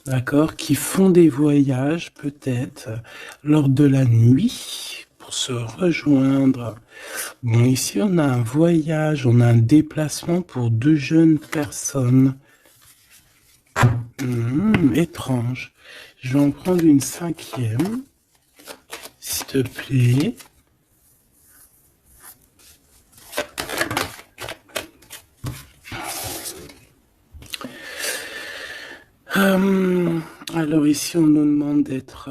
d'accord, qui font des voyages peut-être lors de la nuit pour se rejoindre. Bon, ici on a un voyage, on a un déplacement pour deux jeunes personnes. Étrange. Je vais en prendre une cinquième, s'il te plaît. Alors ici, on nous demande d'être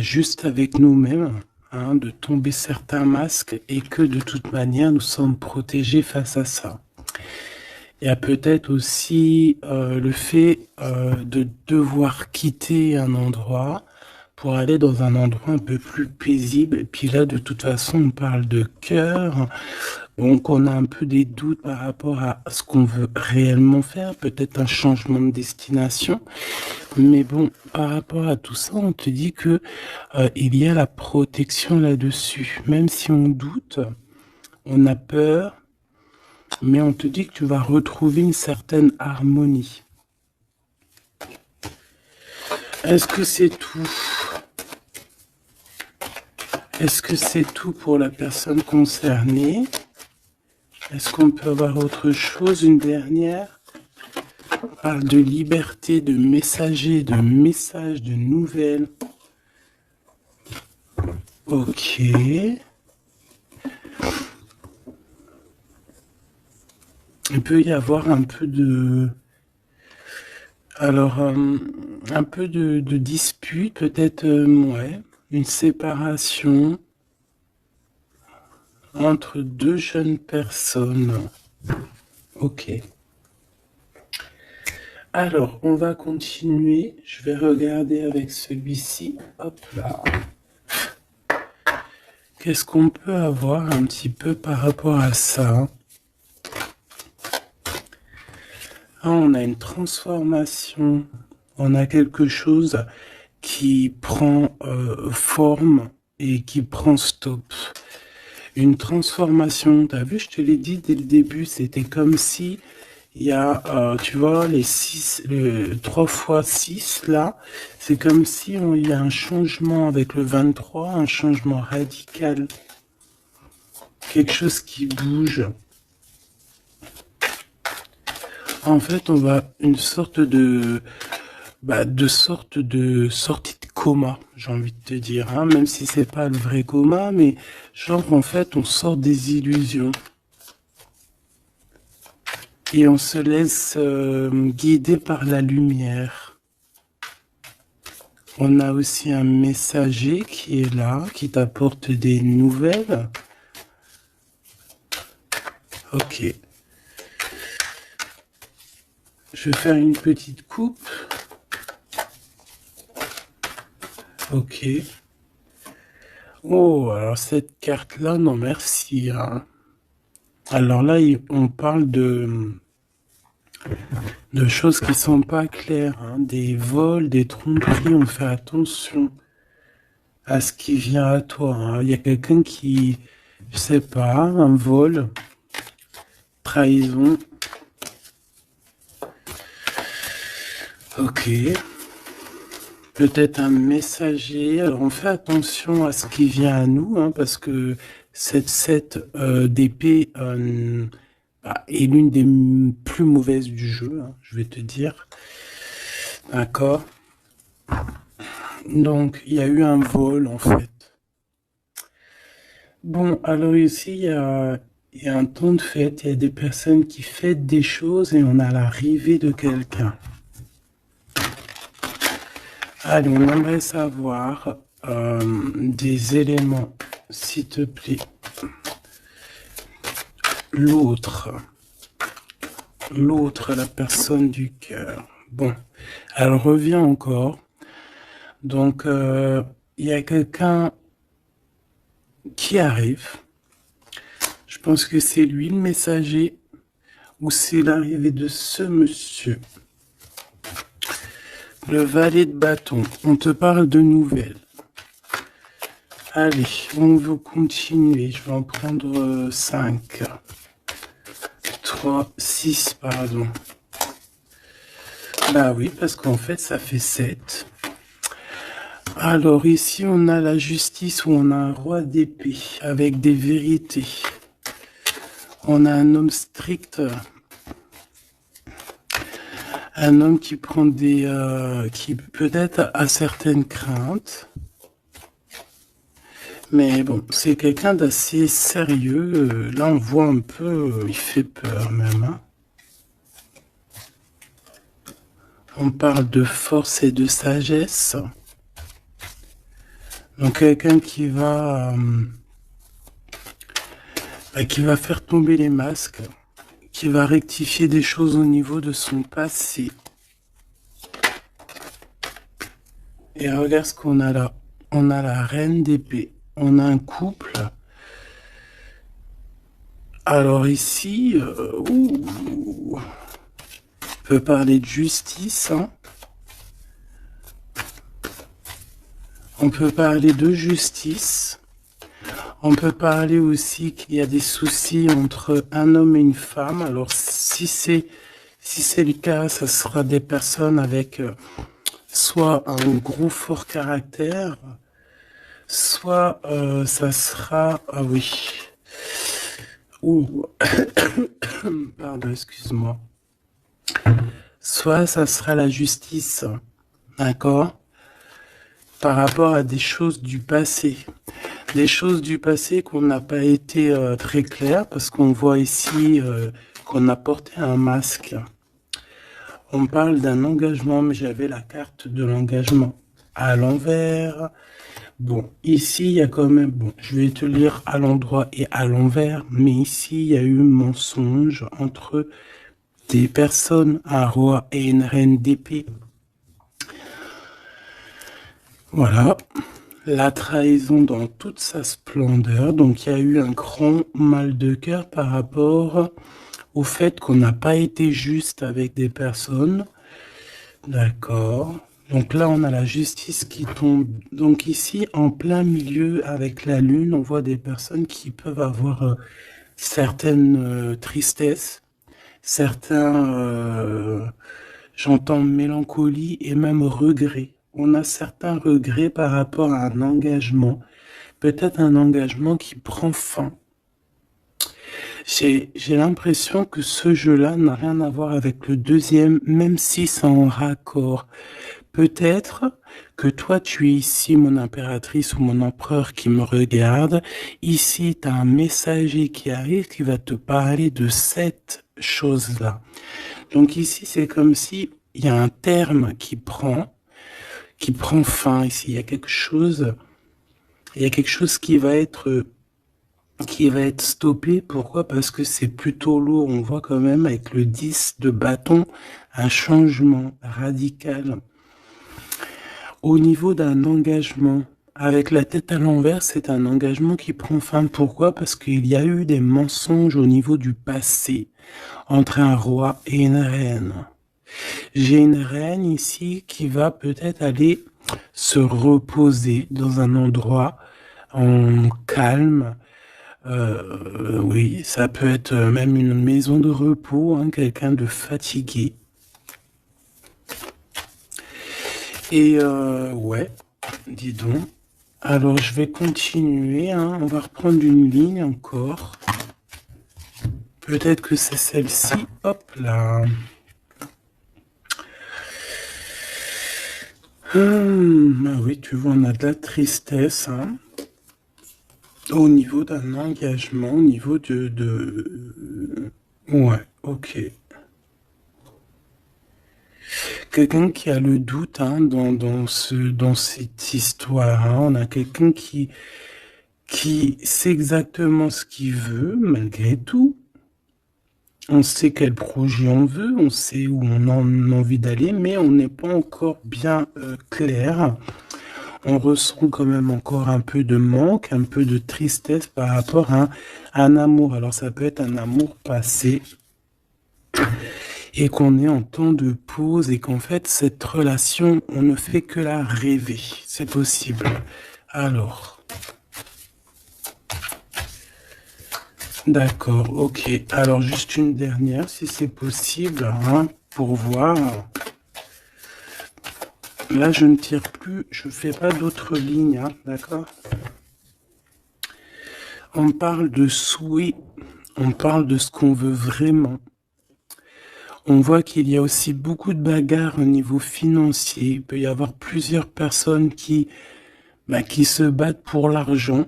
juste avec nous-mêmes, hein, de tomber certains masques et que de toute manière, nous sommes protégés face à ça. Il y a peut-être aussi le fait de devoir quitter un endroit pour aller dans un endroit un peu plus paisible. Et puis là, de toute façon, on parle de cœur. Donc, on a un peu des doutes par rapport à ce qu'on veut réellement faire. Peut-être un changement de destination. Mais bon, par rapport à tout ça, on te dit que il y a la protection là-dessus. Même si on doute, on a peur, mais on te dit que tu vas retrouver une certaine harmonie. Est-ce que c'est tout? Est-ce que c'est tout pour la personne concernée? Est-ce qu'on peut avoir autre chose, une dernière? On parle de liberté, de messager, de messages, de nouvelles. Ok. Il peut y avoir un peu de... Alors, un peu de dispute, peut-être, ouais, une séparation entre deux jeunes personnes. Ok. Alors, on va continuer. Je vais regarder avec celui-ci. Hop là. Qu'est-ce qu'on peut avoir un petit peu par rapport à ça? Ah, on a une transformation. On a quelque chose qui prend forme et qui prend stop. Une transformation. T'as vu, je te l'ai dit dès le début, c'était comme si il y a, tu vois, les 3 fois 6 là, c'est comme si il y a un changement avec le 23, un changement radical. Quelque chose qui bouge. En fait, on va une sorte de sorte de sortie de coma, j'ai envie de te dire, hein, même si c'est pas le vrai coma, mais genre en fait, on sort des illusions et on se laisse guider par la lumière. On a aussi un messager qui est là, qui t'apporte des nouvelles. Ok. Je vais faire une petite coupe. Ok. Oh, alors cette carte-là, non merci, hein. Alors là, on parle de choses qui sont pas claires, hein. Des vols, des tromperies, on fait attention à ce qui vient à toi, hein. Il y a quelqu'un qui, je sais pas, un vol, trahison. Ok. Peut-être un messager. Alors on fait attention à ce qui vient à nous, hein, parce que cette 7 d'épée est l'une des plus mauvaises du jeu, hein, je vais te dire. D'accord. Donc il y a eu un vol en fait. Bon, alors ici il y a un temps de fête, il y a des personnes qui fêtent des choses et on a l'arrivée de quelqu'un. Allez, on aimerait savoir des éléments, s'il te plaît. L'autre, la personne du cœur. Bon, elle revient encore. Donc, il y a quelqu'un qui arrive. Je pense que c'est lui le messager ou c'est l'arrivée de ce monsieur. Le valet de bâton. On te parle de nouvelles. Allez, on veut continuer. Je vais en prendre 5. 3, 6, pardon. Bah oui, parce qu'en fait, ça fait 7. Alors ici, on a la justice où on a un roi d'épée avec des vérités. On a un homme strict, un homme qui prend qui peut-être a certaines craintes. Mais bon, c'est quelqu'un d'assez sérieux. Là, on voit un peu, il fait peur même. Hein. On parle de force et de sagesse. Donc quelqu'un qui va faire tomber les masques, qui va rectifier des choses au niveau de son passé. Et regarde ce qu'on a là. On a la reine d'épée. On a un couple. Alors ici, on peut parler de justice. Hein. On peut parler de justice. On peut parler aussi qu'il y a des soucis entre un homme et une femme. Alors si c'est le cas, ça sera des personnes avec soit un gros fort caractère, soit ça sera... Ah oui. Ouh. Pardon, excuse-moi. Soit ça sera la justice, d'accord, par rapport à des choses du passé. Des choses du passé qu'on n'a pas été très clair, parce qu'on voit ici qu'on a porté un masque. On parle d'un engagement, mais j'avais la carte de l'engagement à l'envers. Bon, ici, il y a quand même... Bon, je vais te lire à l'endroit et à l'envers, mais ici, il y a eu mensonge entre des personnes, un roi et une reine d'épée. Voilà. La trahison dans toute sa splendeur. Donc, il y a eu un grand mal de cœur par rapport au fait qu'on n'a pas été juste avec des personnes. D'accord. Donc là, on a la justice qui tombe. Donc ici, en plein milieu, avec la lune, on voit des personnes qui peuvent avoir certaines tristesses, certains, j'entends mélancolie et même regret. On a certains regrets par rapport à un engagement, peut-être un engagement qui prend fin. J'ai l'impression que ce jeu-là n'a rien à voir avec le deuxième, même si c'est en raccord. Peut-être que toi, tu es ici, mon impératrice ou mon empereur qui me regarde. Ici, tu as un messager qui arrive qui va te parler de cette chose-là. Donc ici, c'est comme si il y a un terme qui prend fin ici. Il y a quelque chose qui va être stoppé. Pourquoi? Parce que c'est plutôt lourd. On voit quand même avec le 10 de bâton un changement radical. Au niveau d'un engagement, avec la tête à l'envers, c'est un engagement qui prend fin. Pourquoi? Parce qu'il y a eu des mensonges au niveau du passé entre un roi et une reine. J'ai une reine ici qui va peut-être aller se reposer dans un endroit en calme. Oui, ça peut être même une maison de repos, hein, quelqu'un de fatigué. Et ouais, dis donc. Alors je vais continuer, hein. On va reprendre une ligne encore. Peut-être que c'est celle-ci. Hop là. Ah oui, tu vois, on a de la tristesse, hein. Au niveau d'un engagement, au niveau Ouais, ok. Quelqu'un qui a le doute hein, dans cette histoire. Hein. On a quelqu'un qui sait exactement ce qu'il veut, malgré tout. On sait quel projet on veut, on sait où on a envie d'aller, mais on n'est pas encore bien clair. On ressent quand même encore un peu de manque, un peu de tristesse par rapport à un amour. Alors ça peut être un amour passé et qu'on est en temps de pause et qu'en fait cette relation, on ne fait que la rêver. C'est possible. Alors, d'accord, ok. Alors juste une dernière, si c'est possible, hein, pour voir. Là, je ne tire plus, je fais pas d'autres lignes, hein, d'accord? On parle de souhait, on parle de ce qu'on veut vraiment. On voit qu'il y a aussi beaucoup de bagarres au niveau financier. Il peut y avoir plusieurs personnes qui se battent pour l'argent.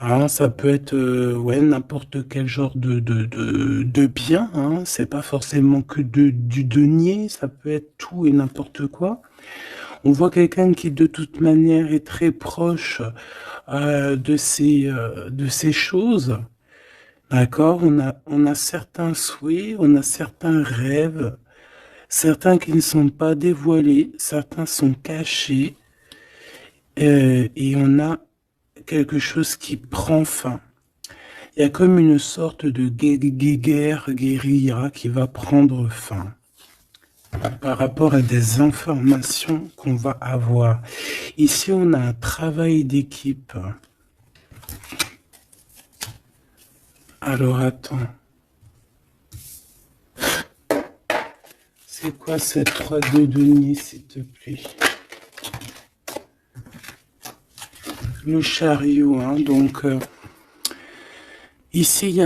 Hein, ça peut être ouais, n'importe quel genre de bien. Hein. C'est pas forcément que du denier, ça peut être tout et n'importe quoi. On voit quelqu'un qui de toute manière est très proche de ces choses. D'accord? On a certains souhaits, on a certains rêves, certains qui ne sont pas dévoilés, certains sont cachés, et on a quelque chose qui prend fin. Il y a comme une sorte de guerre, guérilla qui va prendre fin par rapport à des informations qu'on va avoir. Ici, on a un travail d'équipe. Alors, attends. C'est quoi cette 3D denier, s'il te plaît? Le chariot, hein, donc... ici, il y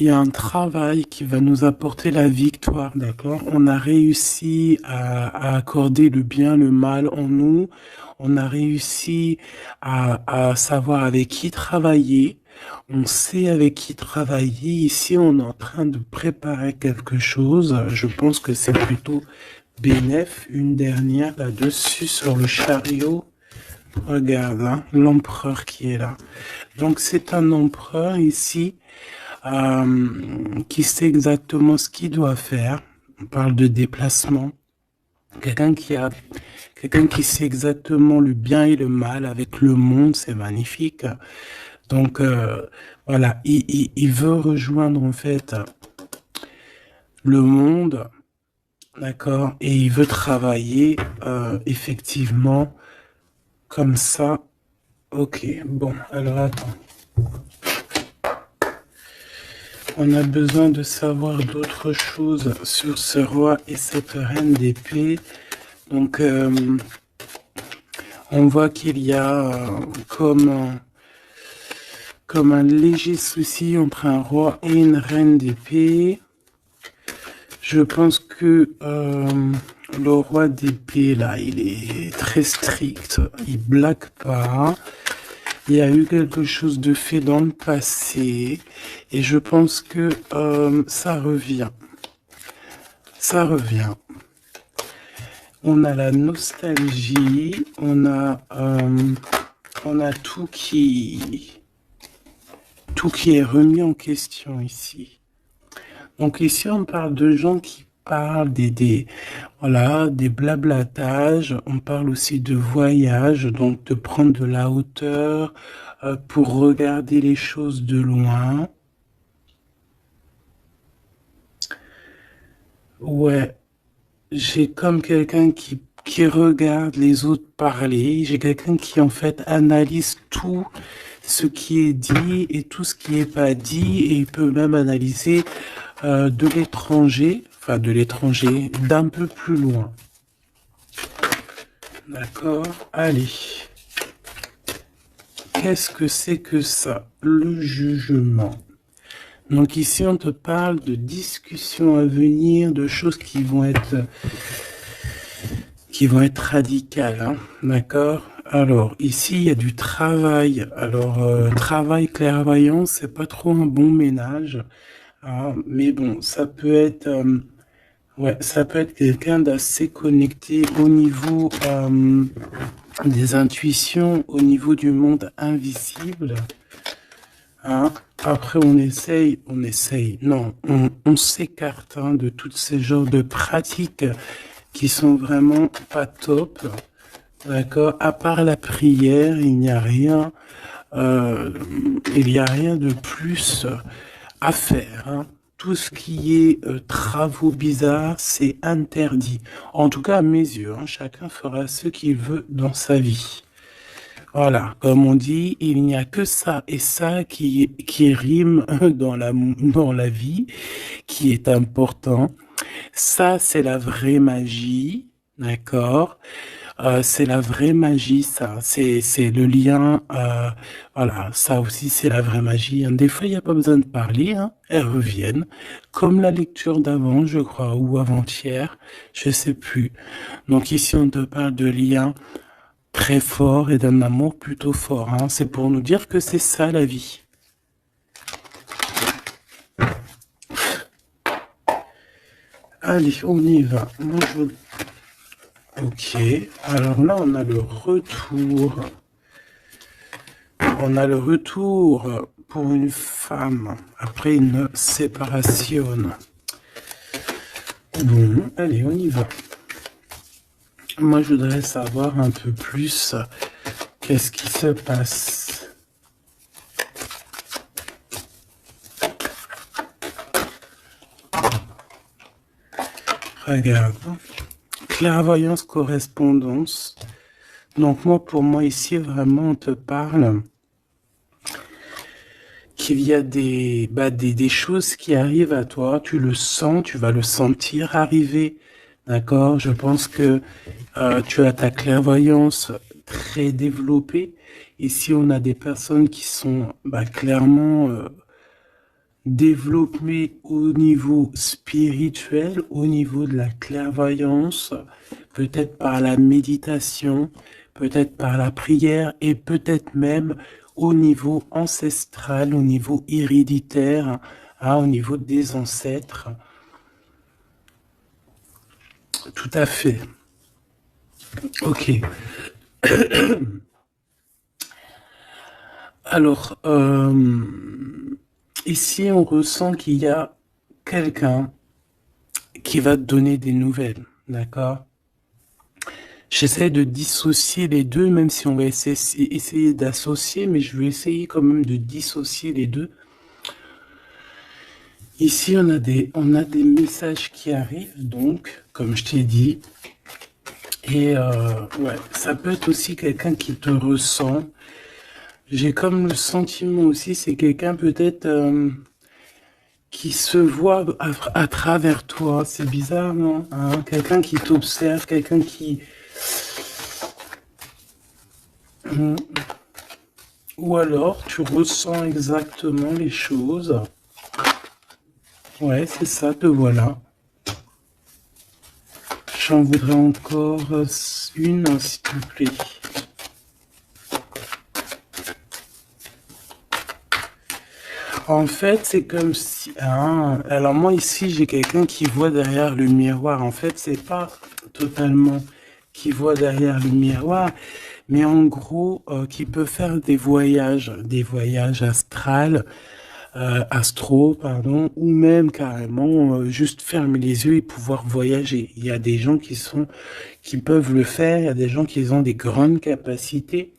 a un travail qui va nous apporter la victoire, d'accord? On a réussi à accorder le bien, le mal en nous. On a réussi à savoir avec qui travailler. On sait avec qui travailler. Ici, on est en train de préparer quelque chose. Je pense que c'est plutôt bénéf. Une dernière là-dessus sur le chariot. Regarde, hein, l'empereur qui est là. Donc, c'est un empereur ici qui sait exactement ce qu'il doit faire. On parle de déplacement. Quelqu'un qui sait exactement le bien et le mal avec le monde, c'est magnifique. Donc voilà, il veut rejoindre en fait le monde, d'accord, et il veut travailler effectivement comme ça. Ok, bon, alors attends. On a besoin de savoir d'autres choses sur ce roi et cette reine d'épée. Donc, on voit qu'il y a comme un léger souci entre un roi et une reine d'épée. Je pense que le roi d'épée, là, il est très strict. Il blague pas. Il y a eu quelque chose de fait dans le passé. Et je pense que ça revient. Ça revient. On a la nostalgie. On a tout qui est remis en question ici. Donc ici, on parle de gens qui parlent voilà, des blablatages. On parle aussi de voyage, donc de prendre de la hauteur pour regarder les choses de loin. Ouais, j'ai comme quelqu'un qui regarde les autres parler. J'ai quelqu'un qui, en fait, analyse tout ce qui est dit et tout ce qui n'est pas dit. Et il peut même analyser de l'étranger, enfin de l'étranger, d'un peu plus loin. D'accord? Allez. Qu'est-ce que c'est que ça? Le jugement. Donc ici, on te parle de discussions à venir, de choses qui vont être radicales, hein, d'accord? Alors, ici, il y a du travail. Alors, travail clairvoyant, c'est pas trop un bon ménage. Hein, mais bon, ça peut être... ouais, ça peut être quelqu'un d'assez connecté au niveau des intuitions, au niveau du monde invisible. Hein. Après, on essaye, non, on s'écarte hein, de tous ces genres de pratiques qui sont vraiment pas top. D'accord? À part la prière, il n'y a rien, de plus à faire. Hein. Tout ce qui est travaux bizarres, c'est interdit. En tout cas, à mes yeux, hein, chacun fera ce qu'il veut dans sa vie. Voilà, comme on dit, il n'y a que ça et ça qui rime dans la vie, qui est important. Ça, c'est la vraie magie, d'accord? C'est la vraie magie, ça. C'est le lien. Voilà, ça aussi, c'est la vraie magie, hein. Des fois, il n'y a pas besoin de parler, hein. Elles reviennent. Comme la lecture d'avant, je crois, ou avant-hier, je sais plus. Donc ici, on te parle de liens très forts et d'un amour plutôt fort, hein. C'est pour nous dire que c'est ça, la vie. Allez, on y va. Moi, Ok, alors là, on a le retour. On a le retour pour une femme après une séparation. Bon, allez, on y va. Moi, je voudrais savoir un peu plus qu'est-ce qui se passe. Regarde. Clairvoyance, correspondance. Donc moi, pour moi, ici, vraiment, on te parle qu'il y a des choses qui arrivent à toi. Tu le sens, tu vas le sentir arriver. D'accord? Je pense que tu as ta clairvoyance très développée. Ici, on a des personnes qui sont clairement développées au niveau spirituel, au niveau de la clairvoyance, peut-être par la méditation, peut-être par la prière et peut-être même au niveau ancestral, au niveau héréditaire, hein, au niveau des ancêtres. Tout à fait. Ok. Alors, ici, on ressent qu'il y a quelqu'un qui va te donner des nouvelles, d'accord? J'essaie de dissocier les deux, même si on va essayer d'associer, mais je vais essayer quand même de dissocier les deux. Ici, on a des messages qui arrivent, donc, comme je t'ai dit. Et ouais, ça peut être aussi quelqu'un qui te ressent. J'ai comme le sentiment aussi, c'est quelqu'un peut-être qui se voit à travers toi. C'est bizarre, non? Hein, quelqu'un qui t'observe, quelqu'un qui... Ou alors, tu ressens exactement les choses. Ouais, c'est ça, te voilà. J'en voudrais encore une, s'il te plaît. En fait, c'est comme si... hein, alors moi, ici, j'ai quelqu'un qui voit derrière le miroir. En fait, c'est pas totalement qui voit derrière le miroir, mais en gros, qui peut faire des voyages astro, pardon, ou même carrément juste fermer les yeux et pouvoir voyager. Il y a des gens qui peuvent le faire, il y a des gens qui ont des grandes capacités.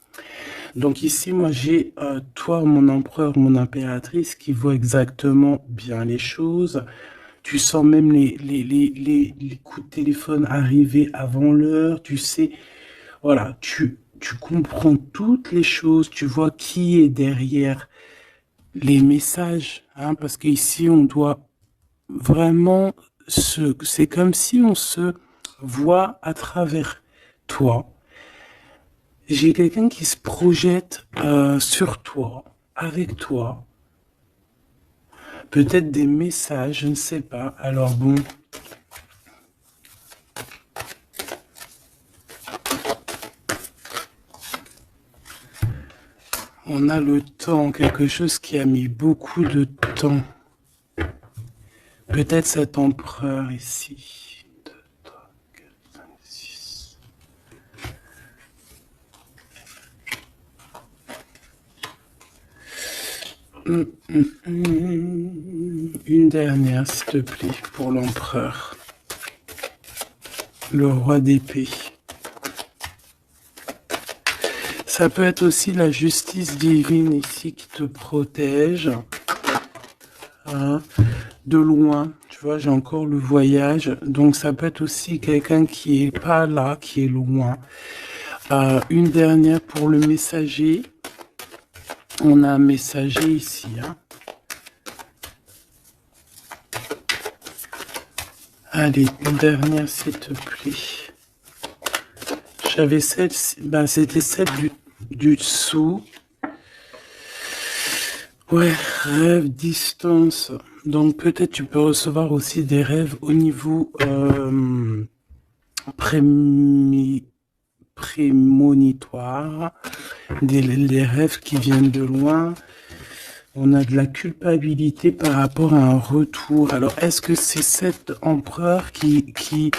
Donc ici, moi, j'ai toi, mon empereur, mon impératrice, qui voit exactement bien les choses. Tu sens même les coups de téléphone arriver avant l'heure. Tu sais, voilà, tu comprends toutes les choses. Tu vois qui est derrière les messages, hein, parce qu'ici, on doit vraiment c'est comme si on se voit à travers toi. J'ai quelqu'un qui se projette sur toi, avec toi. Peut-être des messages, je ne sais pas. Alors bon. On a le temps, quelque chose qui a mis beaucoup de temps. Peut-être cet empereur ici. 2, 3, 4, 5, 6. Une dernière, s'il te plaît, pour l'empereur. Le roi d'épée. Ça peut être aussi la justice divine ici qui te protège. Hein, de loin, tu vois, j'ai encore le voyage. Donc ça peut être aussi quelqu'un qui est pas là, qui est loin. Une dernière pour le messager. On a un messager ici. Hein. Allez, une dernière s'il te plaît. J'avais celle, ben, c'était celle du dessous. Ouais, rêve, distance. Donc peut-être tu peux recevoir aussi des rêves au niveau prémonitoire, des rêves qui viennent de loin. On a de la culpabilité par rapport à un retour. Alors, est-ce que c'est cet empereur qui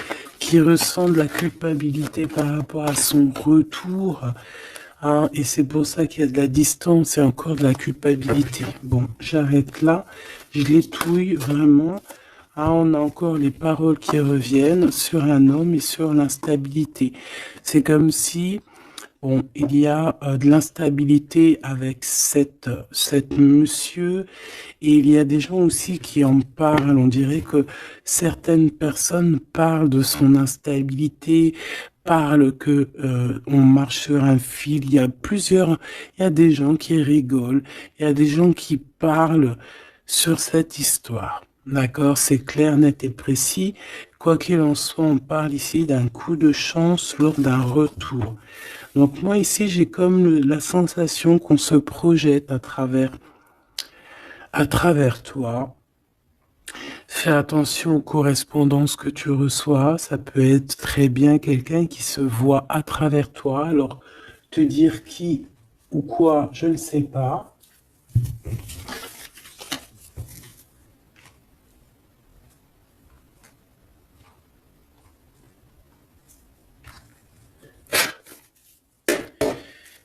ressent de la culpabilité par rapport à son retour? Ah, et c'est pour ça qu'il y a de la distance et encore de la culpabilité. Bon, j'arrête là. Je l'étouille vraiment. Ah, on a encore les paroles qui reviennent sur un homme et sur l'instabilité. C'est comme si bon, il y a de l'instabilité avec cette monsieur et il y a des gens aussi qui en parlent. On dirait que certaines personnes parlent de son instabilité, parlent que on marche sur un fil. Il y a des gens qui rigolent, il y a des gens qui parlent sur cette histoire. D'accord, c'est clair, net et précis. Quoi qu'il en soit, on parle ici d'un coup de chance lors d'un retour. Donc moi ici, j'ai comme la sensation qu'on se projette à travers toi. Fais attention aux correspondances que tu reçois. Ça peut être très bien quelqu'un qui se voit à travers toi. Alors, te dire qui ou quoi, je ne sais pas.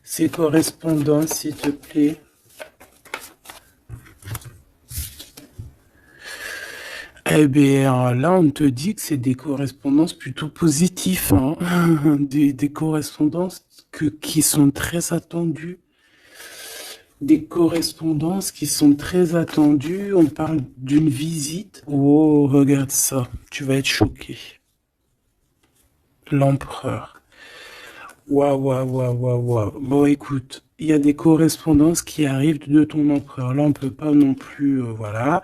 Ces correspondances, s'il te plaît. Eh bien, là, on te dit que c'est des correspondances plutôt positives, hein. Des correspondances qui sont très attendues. Des correspondances qui sont très attendues. On parle d'une visite. Oh, regarde ça. Tu vas être choqué. L'empereur. Waouh, waouh, waouh, waouh, waouh. Bon, écoute, il y a des correspondances qui arrivent de ton empereur. Là, on peut pas non plus, voilà.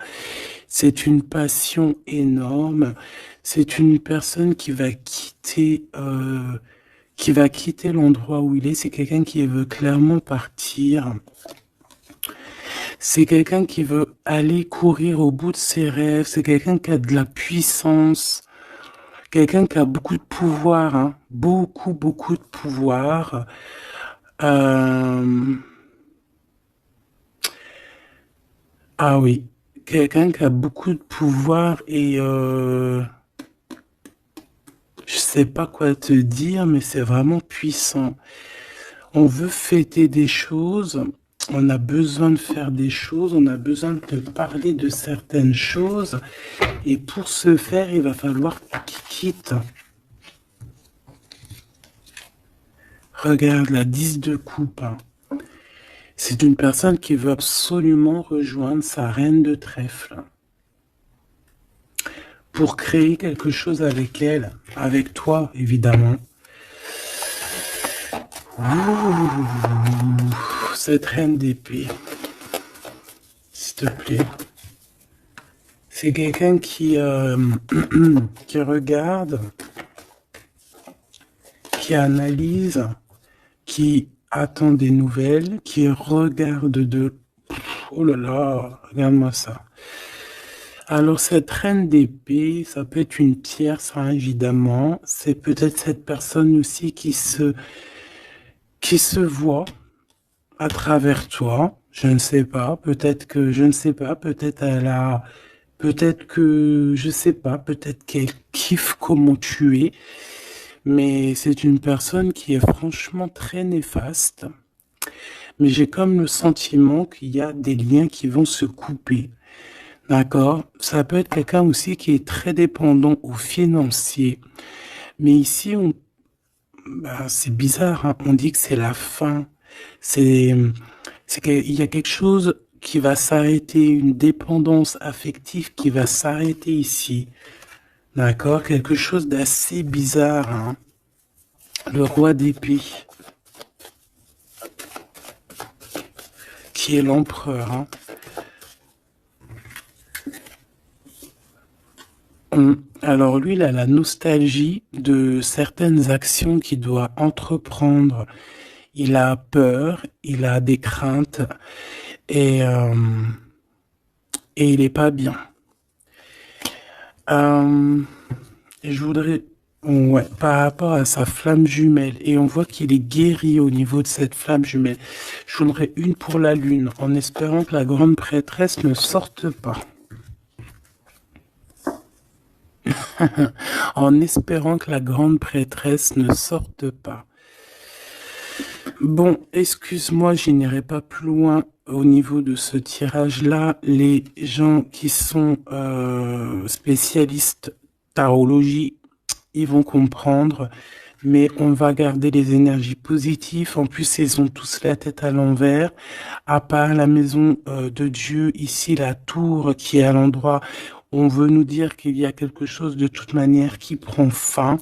C'est une passion énorme. C'est une personne qui va quitter l'endroit où il est. C'est quelqu'un qui veut clairement partir. C'est quelqu'un qui veut aller courir au bout de ses rêves. C'est quelqu'un qui a de la puissance. Quelqu'un qui a beaucoup de pouvoir, hein. Beaucoup, beaucoup de pouvoir. Euh, Ah oui, quelqu'un qui a beaucoup de pouvoir et je sais pas quoi te dire, mais c'est vraiment puissant. On veut fêter des choses, on a besoin de faire des choses, on a besoin de te parler de certaines choses, et pour ce faire, il va falloir qu'il quitte. Regarde la 10 de coupe, hein. C'est une personne qui veut absolument rejoindre sa reine de trèfle pour créer quelque chose avec elle, avec toi, évidemment. Ouh, cette reine d'épée, s'il te plaît. C'est quelqu'un qui regarde, qui analyse, qui attend des nouvelles, qui regarde de... Oh là là, regarde-moi ça. Alors cette reine d'épée, ça peut être une tierce, hein, évidemment. C'est peut-être cette personne aussi qui se voit à travers toi. Je ne sais pas. Peut-être que je ne sais pas. Peut-être elle a, peut-être que je sais pas. Peut-être qu'elle kiffe comment tu es. Mais c'est une personne qui est franchement très néfaste. Mais j'ai comme le sentiment qu'il y a des liens qui vont se couper. D'accord? Ça peut être quelqu'un aussi qui est très dépendant au financier. Mais ici, c'est bizarre, hein. On dit que c'est la fin. C'est, c'est qu'il y a quelque chose qui va s'arrêter, une dépendance affective qui va s'arrêter ici. D'accord? Quelque chose d'assez bizarre, hein. Le roi d'épée, qui est l'empereur, hein. Alors lui, il a la nostalgie de certaines actions qu'il doit entreprendre. Il a peur, il a des craintes et, euh, et il est pas bien. Euh, et je voudrais, ouais, par rapport à sa flamme jumelle, et on voit qu'il est guéri au niveau de cette flamme jumelle. Je voudrais une pour la lune, en espérant que la grande prêtresse ne sorte pas. En espérant que la grande prêtresse ne sorte pas. Bon, excuse-moi, je n'irai pas plus loin au niveau de ce tirage-là. Les gens qui sont spécialistes tarologie, ils vont comprendre, mais on va garder les énergies positives. En plus, ils ont tous la tête à l'envers. À part la maison de Dieu, ici, la tour qui est à l'endroit, on veut nous dire qu'il y a quelque chose de toute manière qui prend fin.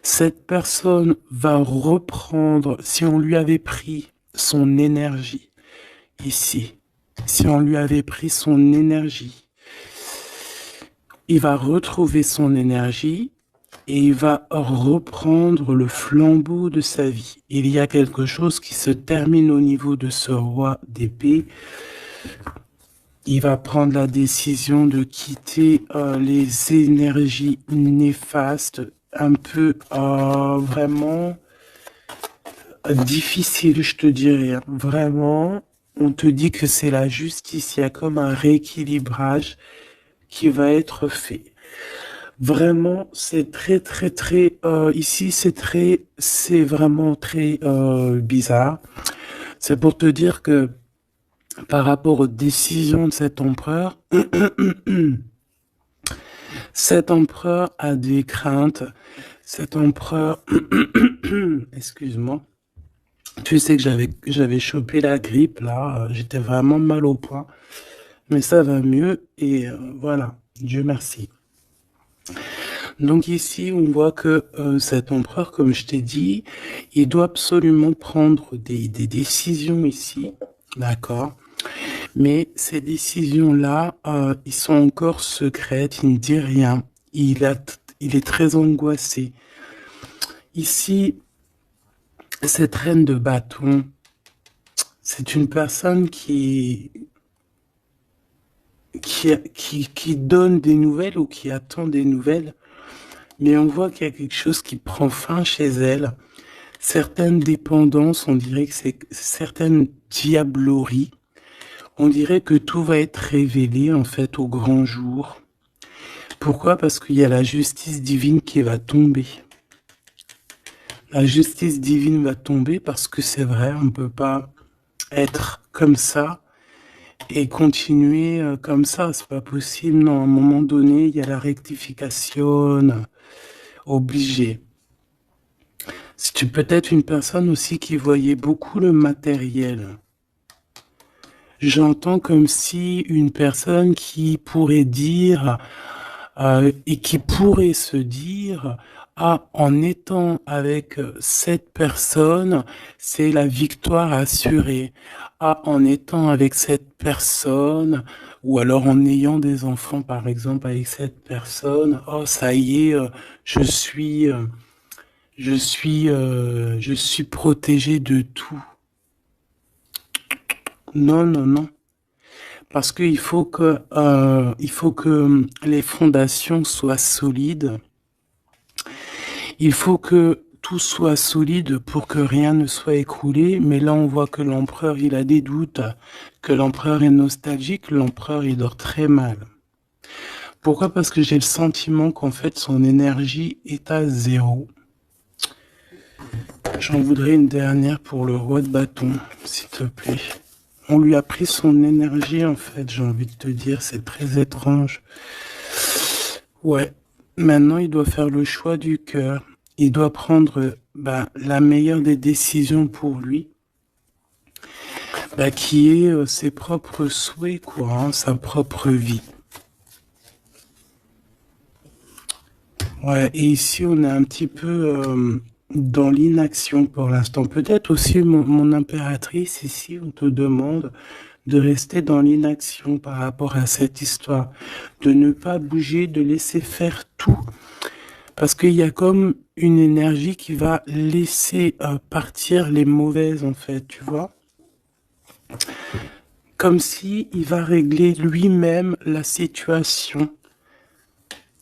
Cette personne va reprendre, si on lui avait pris son énergie, ici, si on lui avait pris son énergie, il va retrouver son énergie et il va reprendre le flambeau de sa vie. Il y a quelque chose qui se termine au niveau de ce roi d'épée. Il va prendre la décision de quitter les énergies néfastes, un peu vraiment difficile, je te dirais. Vraiment, on te dit que c'est la justice. Il y a comme un rééquilibrage qui va être fait. Vraiment, c'est très, très, très... ici, c'est vraiment très bizarre. C'est pour te dire que par rapport aux décisions de cet empereur, cet empereur a des craintes. Cet empereur... Excuse-moi. Tu sais que j'avais chopé la grippe, là. J'étais vraiment mal au point. Mais ça va mieux. Et voilà. Dieu merci. Donc ici, on voit que cet empereur, comme je t'ai dit, il doit absolument prendre des décisions ici. D'accord. Mais ces décisions-là, ils sont encore secrètes. Il ne dit rien. Il est très angoissé. Ici, cette reine de bâton, c'est une personne qui donne des nouvelles ou qui attend des nouvelles, mais on voit qu'il y a quelque chose qui prend fin chez elle. Certaines dépendances, on dirait que c'est certaines diableries. On dirait que tout va être révélé en fait au grand jour. Pourquoi? Parce qu'il y a la justice divine qui va tomber. La justice divine va tomber parce que c'est vrai, on ne peut pas être comme ça et continuer comme ça, c'est pas possible. Non, à un moment donné, il y a la rectification obligée. Si tu peux être une personne aussi qui voyait beaucoup le matériel. J'entends comme si une personne qui pourrait dire et qui pourrait se dire ah, en étant avec cette personne, c'est la victoire assurée. Ah, en étant avec cette personne, ou alors en ayant des enfants, par exemple, avec cette personne, oh, ça y est, je suis protégé de tout. Non, non, non. Parce qu'il faut que les fondations soient solides. Il faut que tout soit solide pour que rien ne soit écroulé. Mais là, on voit que l'empereur, il a des doutes, que l'empereur est nostalgique, l'empereur, il dort très mal. Pourquoi? Parce que j'ai le sentiment qu'en fait, son énergie est à zéro. J'en voudrais une dernière pour le roi de bâton, s'il te plaît. On lui a pris son énergie, en fait, j'ai envie de te dire, c'est très étrange. Ouais, maintenant, il doit faire le choix du cœur. Il doit prendre la meilleure des décisions pour lui, qui est ses propres souhaits, quoi, hein, sa propre vie. Ouais, et ici, on est un petit peu dans l'inaction pour l'instant. Peut-être aussi mon impératrice, ici, on te demande de rester dans l'inaction par rapport à cette histoire, de ne pas bouger, de laisser faire tout. Parce qu'il y a comme une énergie qui va laisser partir les mauvaises, en fait, tu vois. Comme si il va régler lui-même la situation.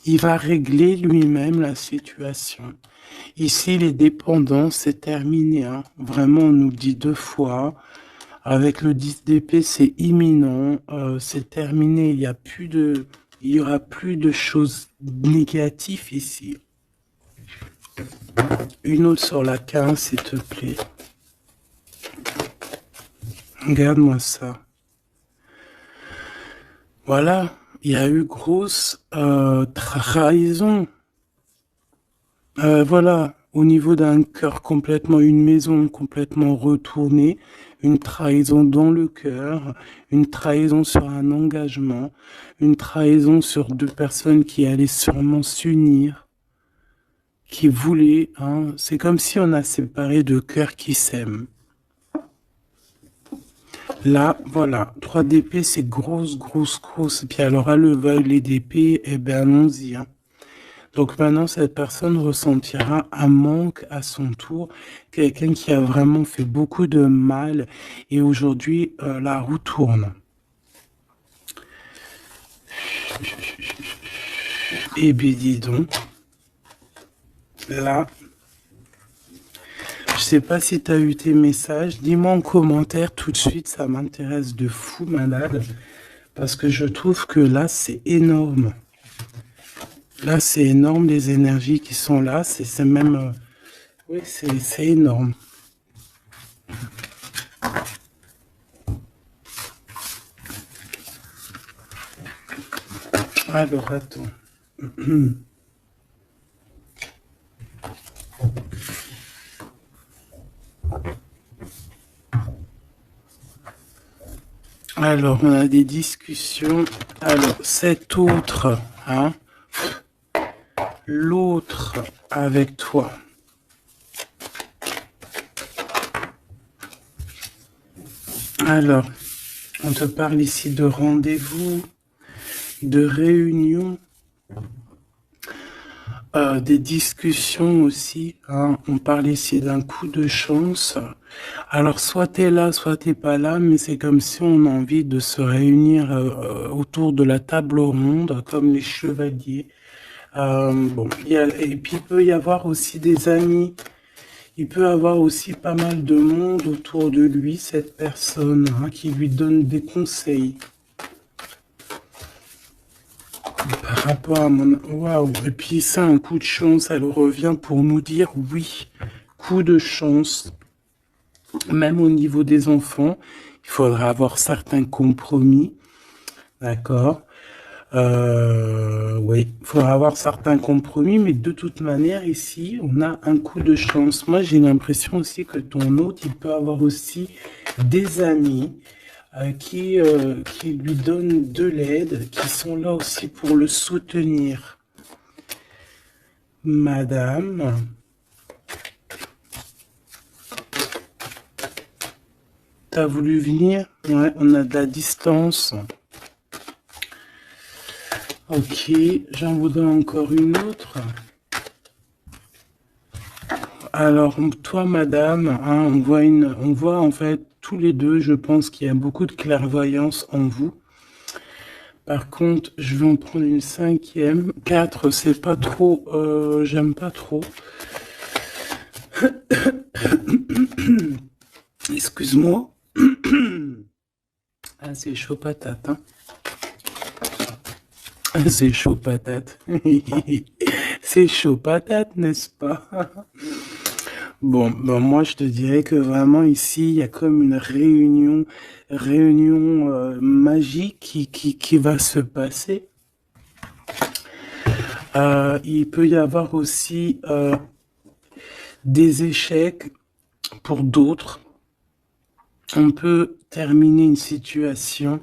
Il va régler lui-même la situation. Ici, les dépendances, c'est terminé. Hein. Vraiment, on nous le dit 2 fois. Avec le 10 d'épée, c'est imminent. C'est terminé. Il y aura plus de choses négatives ici. Une autre sur la 15, s'il te plaît. Regarde-moi ça. Voilà, il y a eu grosse trahison. Voilà, au niveau d'un cœur complètement, une maison complètement retournée, une trahison dans le cœur, une trahison sur un engagement, une trahison sur 2 personnes qui allaient sûrement s'unir, qui voulaient, hein, c'est comme si on a séparé 2 cœurs qui s'aiment. Là, voilà, 3 d'épée, c'est grosse. Puis alors, à le valet d'épée, eh ben, allons-y. Hein. Donc maintenant, cette personne ressentira un manque à son tour. Quelqu'un qui a vraiment fait beaucoup de mal. Et aujourd'hui, la roue tourne. Eh bien, dis donc. Là... Je sais pas si tu as eu tes messages. Dis-moi en commentaire tout de suite, ça m'intéresse de fou malade. Parce que je trouve que là, c'est énorme. Là, c'est énorme les énergies qui sont là. C'est même... oui, c'est énorme. Alors, attends. Alors, on a des discussions. Alors, cet autre, hein, l'autre avec toi. Alors, on te parle ici de rendez-vous, de réunion, des discussions aussi. Hein. On parle ici d'un coup de chance. Alors, soit t'es là, soit t'es pas là, mais c'est comme si on a envie de se réunir autour de la table ronde, comme les chevaliers. Bon, et puis il peut y avoir aussi des amis. Il peut avoir aussi pas mal de monde autour de lui, cette personne, hein, qui lui donne des conseils. Par rapport à mon... Waouh. Et puis c'est un coup de chance, elle revient pour nous dire oui, coup de chance. Même au niveau des enfants, il faudra avoir certains compromis, d'accord. Oui, il faudra avoir certains compromis, mais de toute manière, ici, on a un coup de chance. Moi, j'ai l'impression aussi que ton hôte, il peut avoir aussi des amis qui lui donnent de l'aide, qui sont là aussi pour le soutenir. Madame... T'as voulu venir? Ouais, on a de la distance. Ok, j'en voudrais encore une autre. Alors, toi, madame, hein, on voit en fait tous les deux, je pense qu'il y a beaucoup de clairvoyance en vous. Par contre, je vais en prendre une 5e. 4, c'est pas trop, j'aime pas trop. Excuse-moi. Ah, c'est chaud patate, hein. C'est chaud patate. C'est chaud patate, n'est-ce pas? Bon, moi je te dirais que vraiment ici, il y a comme une réunion magique qui va se passer. Il peut y avoir aussi des échecs pour d'autres. On peut terminer une situation,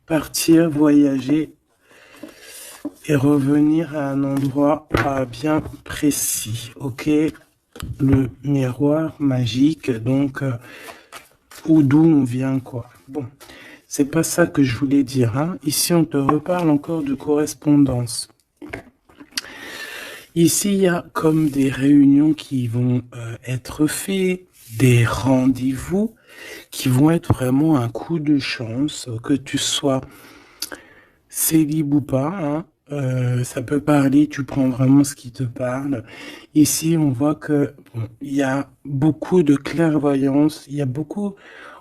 partir, voyager et revenir à un endroit bien précis, ok? Le miroir magique, donc, ou d'où on vient, quoi. Bon, C'est pas ça que je voulais dire, hein. Ici, on te reparle encore de correspondance. Ici, il y a comme des réunions qui vont être faites, des rendez-vous qui vont être vraiment un coup de chance, que tu sois célib ou pas, hein. Ça peut parler, tu prends vraiment ce qui te parle. Ici, on voit que bon, il y a beaucoup de clairvoyance, il y a beaucoup,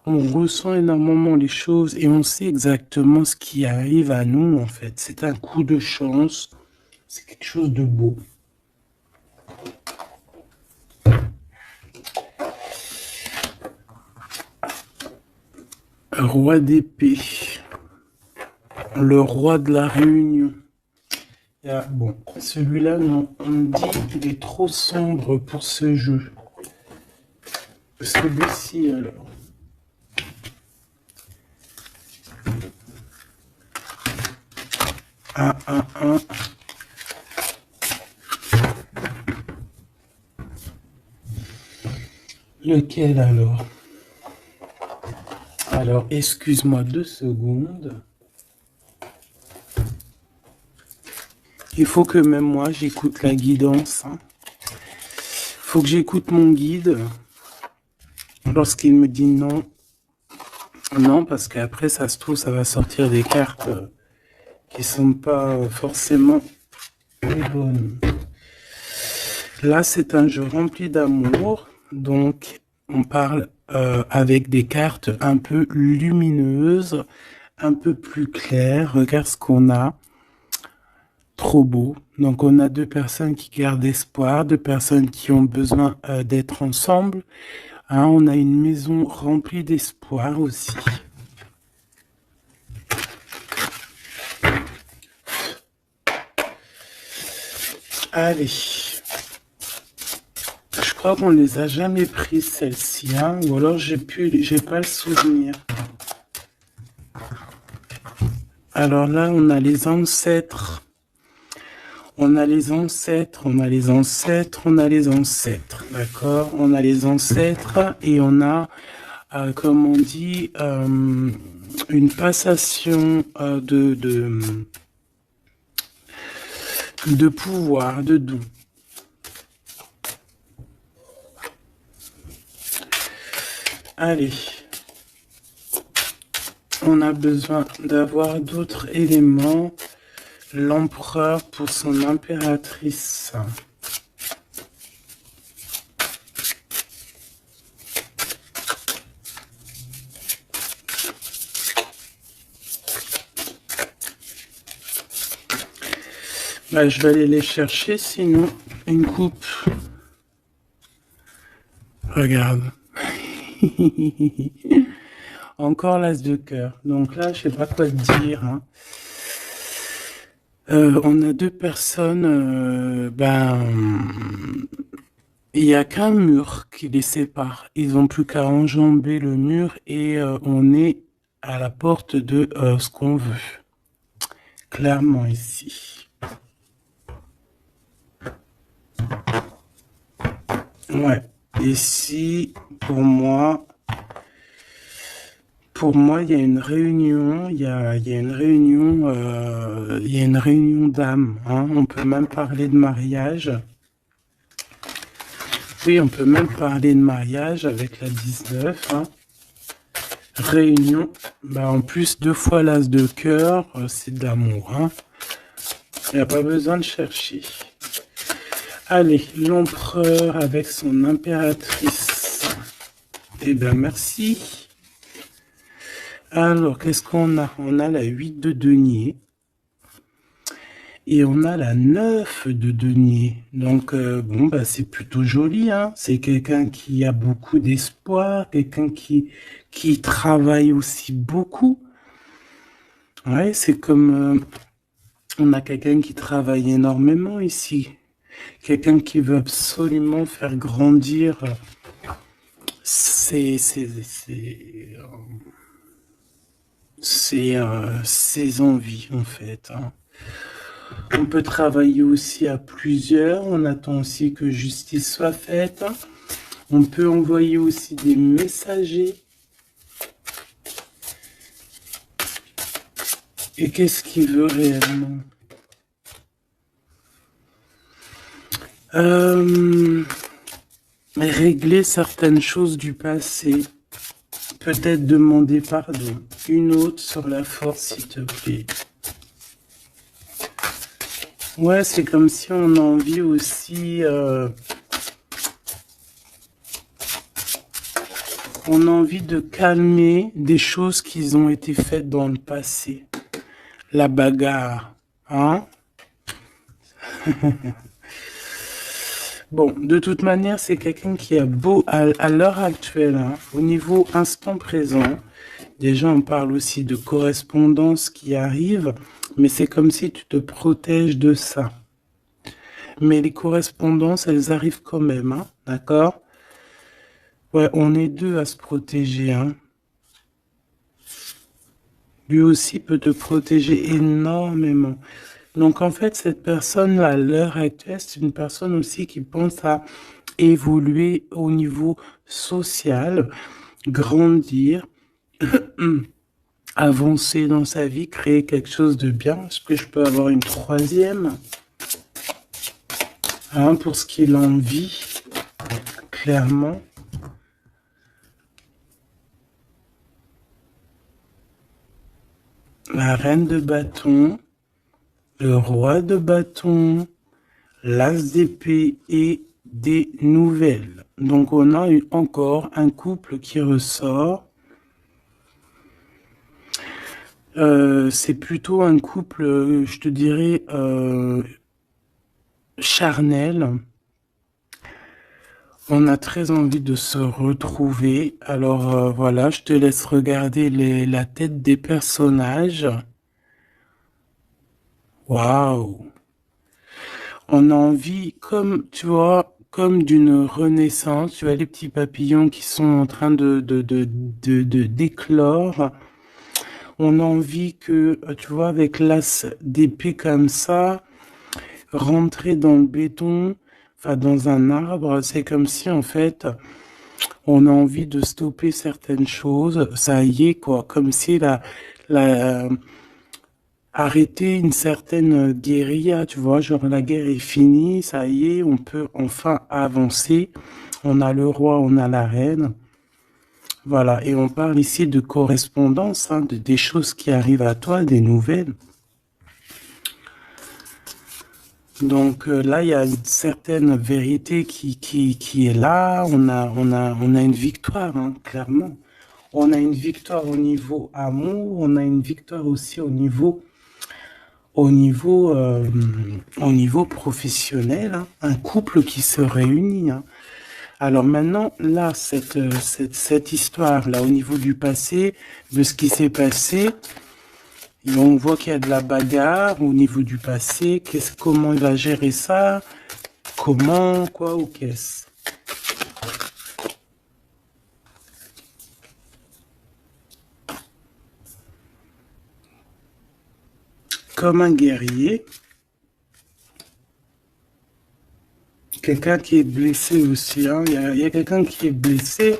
on ressent énormément les choses et on sait exactement ce qui arrive à nous, en fait. C'est un coup de chance, c'est quelque chose de beau. Roi d'épée, le roi de la réunion. Bon, celui-là, non, on me dit qu'il est trop sombre pour ce jeu. Celui-ci, alors. Un. Lequel alors? Alors, excuse-moi 2 secondes. Il faut que même moi, j'écoute la guidance. Hein. Faut que j'écoute mon guide lorsqu'il me dit non. Non, parce qu'après, ça se trouve, ça va sortir des cartes qui sont pas forcément les bonnes. Là, c'est un jeu rempli d'amour. Donc, on parle avec des cartes un peu lumineuses, un peu plus claires. Regarde ce qu'on a. Trop beau. Donc, on a 2 personnes qui gardent espoir, 2 personnes qui ont besoin d'être ensemble. Hein, on a une maison remplie d'espoir aussi. Allez. Je crois qu'on les a jamais prises, celles-ci, hein, ou alors j'ai pas le souvenir. Alors là, on a les ancêtres. On a les ancêtres, on a les ancêtres, on a les ancêtres, d'accord? On a les ancêtres et on a, comme on dit, une passation de pouvoir, de don. Allez, on a besoin d'avoir d'autres éléments. L'empereur pour son impératrice. Bah, je vais aller les chercher, sinon une coupe. Regarde. Encore l'as de cœur. Donc là, je sais pas quoi te dire. Hein. On a 2 personnes, il n'y a qu'un mur qui les sépare. Ils n'ont plus qu'à enjamber le mur et on est à la porte de ce qu'on veut. Clairement ici. Ouais. Ici, pour moi, il y a une réunion, il y a une réunion d'âmes. Hein. On peut même parler de mariage. Oui, on peut même parler de mariage avec la 19. Hein. Réunion. Bah, en plus, 2 fois l'as de cœur, c'est de l'amour. Hein. Il n'y a pas besoin de chercher. Allez, l'empereur avec son impératrice. Eh bien, merci. Alors, qu'est-ce qu'on a? On a la 8 de denier. Et on a la 9 de denier. Donc, bon, bah, c'est plutôt joli. Hein. C'est quelqu'un qui a beaucoup d'espoir, quelqu'un qui travaille aussi beaucoup. Ouais, c'est comme... on a quelqu'un qui travaille énormément ici. Quelqu'un qui veut absolument faire grandir ses envies, en fait. Hein. On peut travailler aussi à plusieurs. On attend aussi que justice soit faite. On peut envoyer aussi des messagers. Et qu'est-ce qu'il veut réellement? Régler certaines choses du passé. Peut-être demander pardon. Une autre sur la force, s'il te plaît. Ouais, c'est comme si on a envie aussi... on a envie de calmer des choses qui ont été faites dans le passé. La bagarre, hein? Bon, de toute manière, c'est quelqu'un qui a beau, à l'heure actuelle, hein, au niveau instant présent, déjà on parle aussi de correspondance qui arrive, mais c'est comme si tu te protèges de ça. Mais les correspondances, elles arrivent quand même, hein, d'accord? Ouais, on est deux à se protéger, hein. Lui aussi peut te protéger énormément. Donc en fait, cette personne-là, à l'heure actuelle, c'est une personne aussi qui pense à évoluer au niveau social, grandir, avancer dans sa vie, créer quelque chose de bien. Est-ce que je peux avoir une troisième? Hein, pour ce qu'il en vit, clairement. La reine de bâton, le roi de bâton, l'as d'épée et des nouvelles. Donc on a eu encore un couple qui ressort. C'est plutôt un couple, je te dirais, charnel. On a très envie de se retrouver. Alors voilà, je te laisse regarder la tête des personnages. Waouh! On a envie, comme tu vois, comme d'une renaissance. Tu vois les petits papillons qui sont en train d'éclore. On a envie que, tu vois, avec l'as d'épée comme ça, rentrer dans le béton, enfin dans un arbre, c'est comme si en fait, on a envie de stopper certaines choses. Ça y est, quoi, comme si arrêter une certaine guérilla, tu vois, genre la guerre est finie, ça y est, on peut enfin avancer. On a le roi, on a la reine. Voilà, et on parle ici de correspondance, hein, des choses qui arrivent à toi, des nouvelles. Donc là, il y a une certaine vérité qui est là. On a une victoire, hein, clairement. On a une victoire au niveau amour, on a une victoire aussi au niveau professionnel, hein, un couple qui se réunit. Hein. Alors maintenant, là, cette histoire-là, au niveau du passé, de ce qui s'est passé, et on voit qu'il y a de la bagarre au niveau du passé. Comment il va gérer ça? Comment, quoi ou qu'est-ce? Comme un guerrier. Quelqu'un qui est blessé aussi. Hein. Il y a quelqu'un qui est blessé.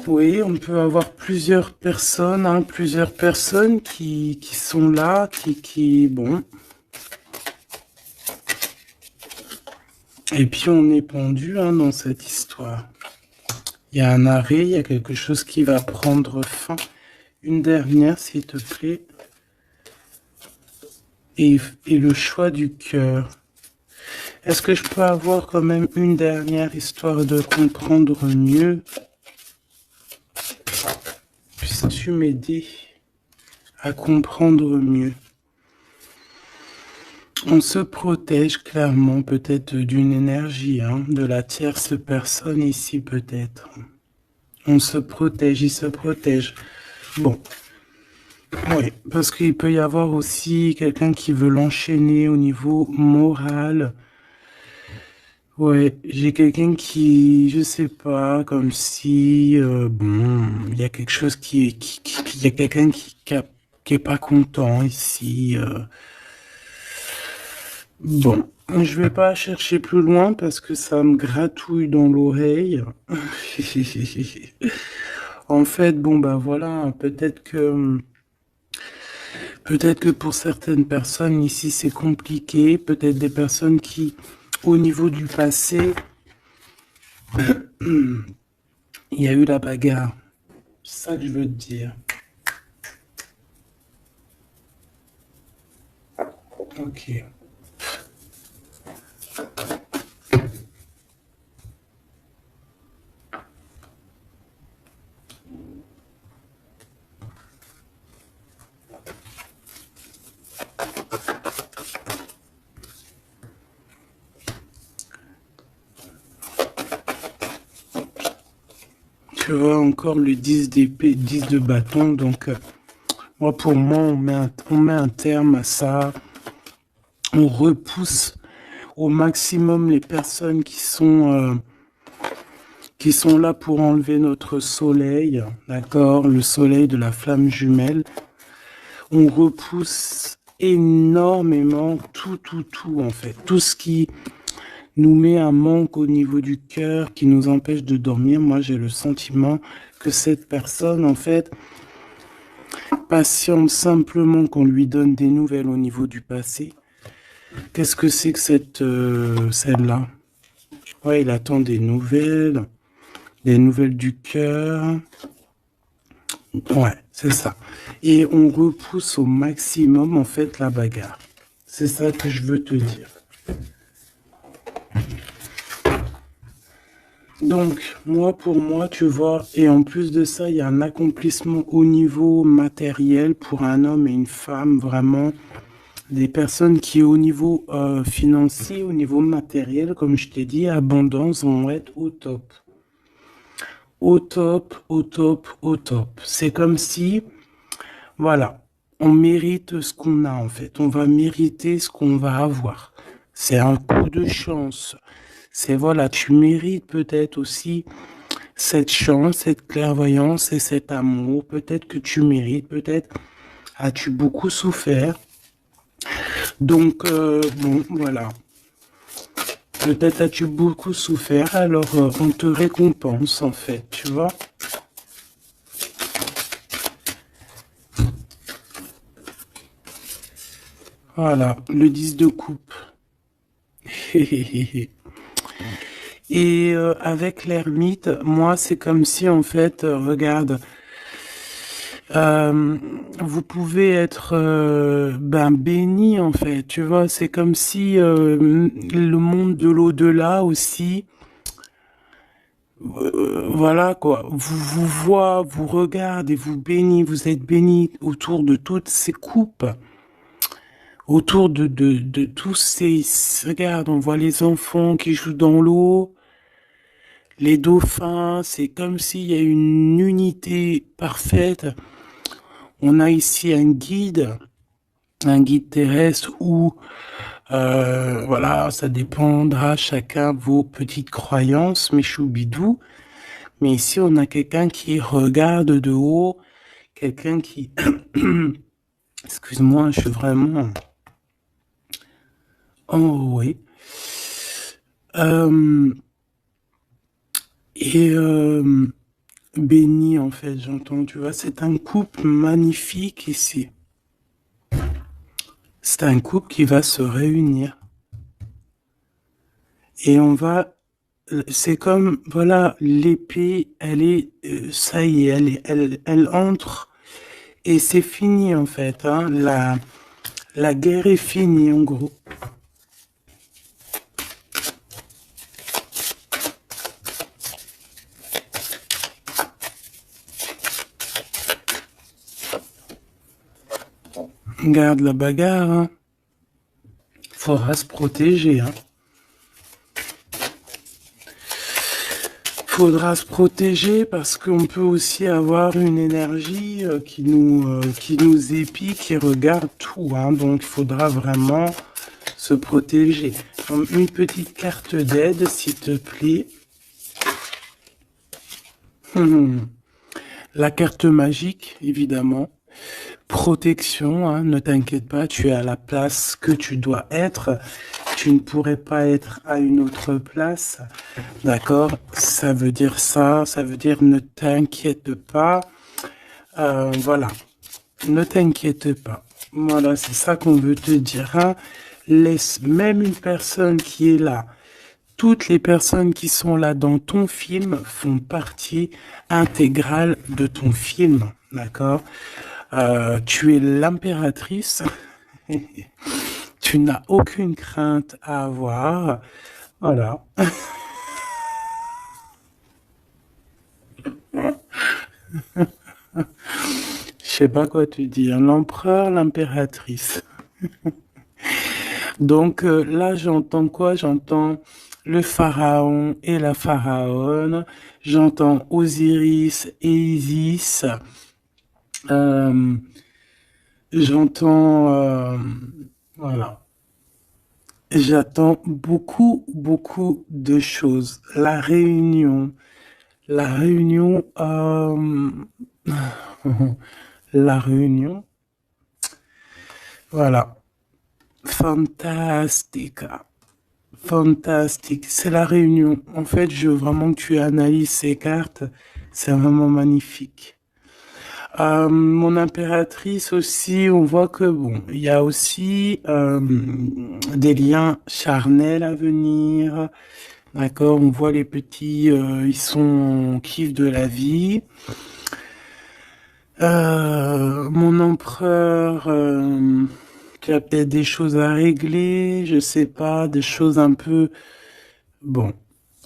Oui, on peut avoir plusieurs personnes, hein, plusieurs personnes qui sont là, bon. Et puis on est pendu, hein, dans cette histoire. Il y a un arrêt, il y a quelque chose qui va prendre fin. Une dernière, s'il te plaît. Et le choix du cœur. Est-ce que je peux avoir quand même une dernière histoire de comprendre mieux? Puisses-tu m'aider à comprendre mieux? On se protège clairement peut-être d'une énergie, hein, de la tierce personne ici peut-être. On se protège, il se protège. Bon, oui, parce qu'il peut y avoir aussi quelqu'un qui veut l'enchaîner au niveau moral. Ouais, j'ai quelqu'un qui, je sais pas, comme si, bon, il y a quelque chose il y a quelqu'un qui est pas content ici. Bon, je vais pas chercher plus loin parce que ça me gratouille dans l'oreille. En fait, bon, bah voilà, peut-être que pour certaines personnes ici, c'est compliqué. Peut-être des personnes qui, au niveau du passé, il y a eu la bagarre. C'est ça que je veux te dire. Ok. Tu vois encore le 10 d'épée, 10 de bâton. Donc, moi, pour moi, on met un terme à ça. On repousse au maximum les personnes qui sont là pour enlever notre soleil, d'accord, le soleil de la flamme jumelle. On repousse énormément tout, en fait. Tout ce qui nous met un manque au niveau du cœur, qui nous empêche de dormir. Moi, j'ai le sentiment que cette personne, en fait, patiente simplement qu'on lui donne des nouvelles au niveau du passé. Qu'est-ce que c'est que celle-là? Ouais, il attend des nouvelles du cœur. Ouais, c'est ça. Et on repousse au maximum, en fait, la bagarre. C'est ça que je veux te dire. Donc, pour moi, tu vois, et en plus de ça, il y a un accomplissement au niveau matériel pour un homme et une femme, vraiment. Des personnes qui, au niveau financier, au niveau matériel, comme je t'ai dit, abondance, vont être au top. Au top, au top, au top. C'est comme si, voilà, on mérite ce qu'on a en fait. On va mériter ce qu'on va avoir. C'est un coup de chance. C'est voilà, tu mérites peut-être aussi cette chance, cette clairvoyance et cet amour. Peut-être que tu mérites, peut-être as-tu beaucoup souffert. Donc, bon, voilà. Peut-être as-tu beaucoup souffert, alors on te récompense en fait, tu vois. Voilà, le 10 de coupe. Et avec l'ermite, moi, c'est comme si, en fait, regarde, vous pouvez être béni, en fait, tu vois. C'est comme si le monde de l'au-delà aussi, voilà quoi, vous voit, vous regarde et vous bénit, vous êtes béni autour de toutes ces coupes. Autour de tous ces... Regarde, on voit les enfants qui jouent dans l'eau, les dauphins, c'est comme s'il y a une unité parfaite. On a ici un guide terrestre où, voilà, ça dépendra chacun vos petites croyances, mes choubidous. Mais ici, on a quelqu'un qui regarde de haut, quelqu'un qui... Excuse-moi, je suis vraiment... Oh oui. Et béni, en fait, j'entends, tu vois, c'est un couple magnifique ici. C'est un couple qui va se réunir. Et on va, c'est comme, voilà, l'épée, elle est, ça y est, elle entre et c'est fini, en fait, hein, la guerre est finie, en gros. Regarde la bagarre, hein. Faudra se protéger, hein. Faudra se protéger parce qu'on peut aussi avoir une énergie qui nous épie, qui regarde tout, hein. Donc il faudra vraiment se protéger. Donc, une petite carte d'aide, s'il te plaît. La carte magique, évidemment. Protection, hein, ne t'inquiète pas, tu es à la place que tu dois être. tu ne pourrais pas être à une autre place, d'accord? Ça veut dire ça, ça veut dire ne t'inquiète pas, voilà, ne t'inquiète pas. Voilà, c'est ça qu'on veut te dire, hein. Laisse même une personne qui est là. Toutes les personnes qui sont là dans ton film font partie intégrale de ton film, d'accord? Tu es l'impératrice. Tu n'as aucune crainte à avoir. Voilà. Je sais pas quoi te dire. L'empereur, l'impératrice. Donc là, j'entends quoi? J'entends le pharaon et la pharaone. J'entends Osiris et Isis. Euh, j'entends... voilà. J'attends beaucoup, beaucoup de choses. La réunion, la réunion, voilà. Fantastica. Fantastique. C'est la réunion. En fait, je veux vraiment que tu analyses ces cartes. C'est vraiment magnifique. Mon impératrice aussi, on voit que bon, il y a aussi des liens charnels à venir. D'accord, on voit les petits, ils sont en kiff de la vie. Mon empereur, tu as peut-être des choses à régler, je sais pas, des choses un peu... Bon,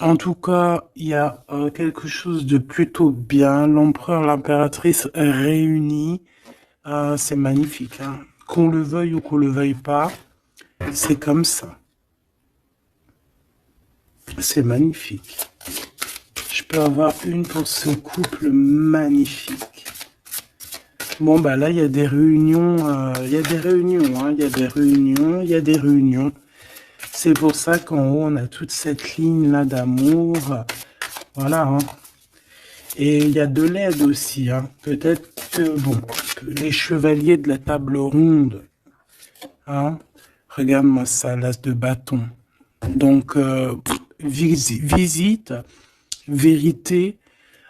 en tout cas, il y a quelque chose de plutôt bien. L'empereur, l'impératrice réunis, c'est magnifique, hein. Qu'on le veuille ou qu'on le veuille pas, c'est comme ça. C'est magnifique. Je peux avoir une pour ce couple magnifique. Bon, bah là, il y a des réunions, il y a des réunions, hein, il y a des réunions, il y a des réunions. C'est pour ça qu'en haut, on a toute cette ligne-là d'amour. Voilà, hein. Et il y a de l'aide aussi, hein. Peut-être que, bon, que les chevaliers de la table ronde, hein. Regarde-moi ça, l'as de bâton. Donc, visite, vérité,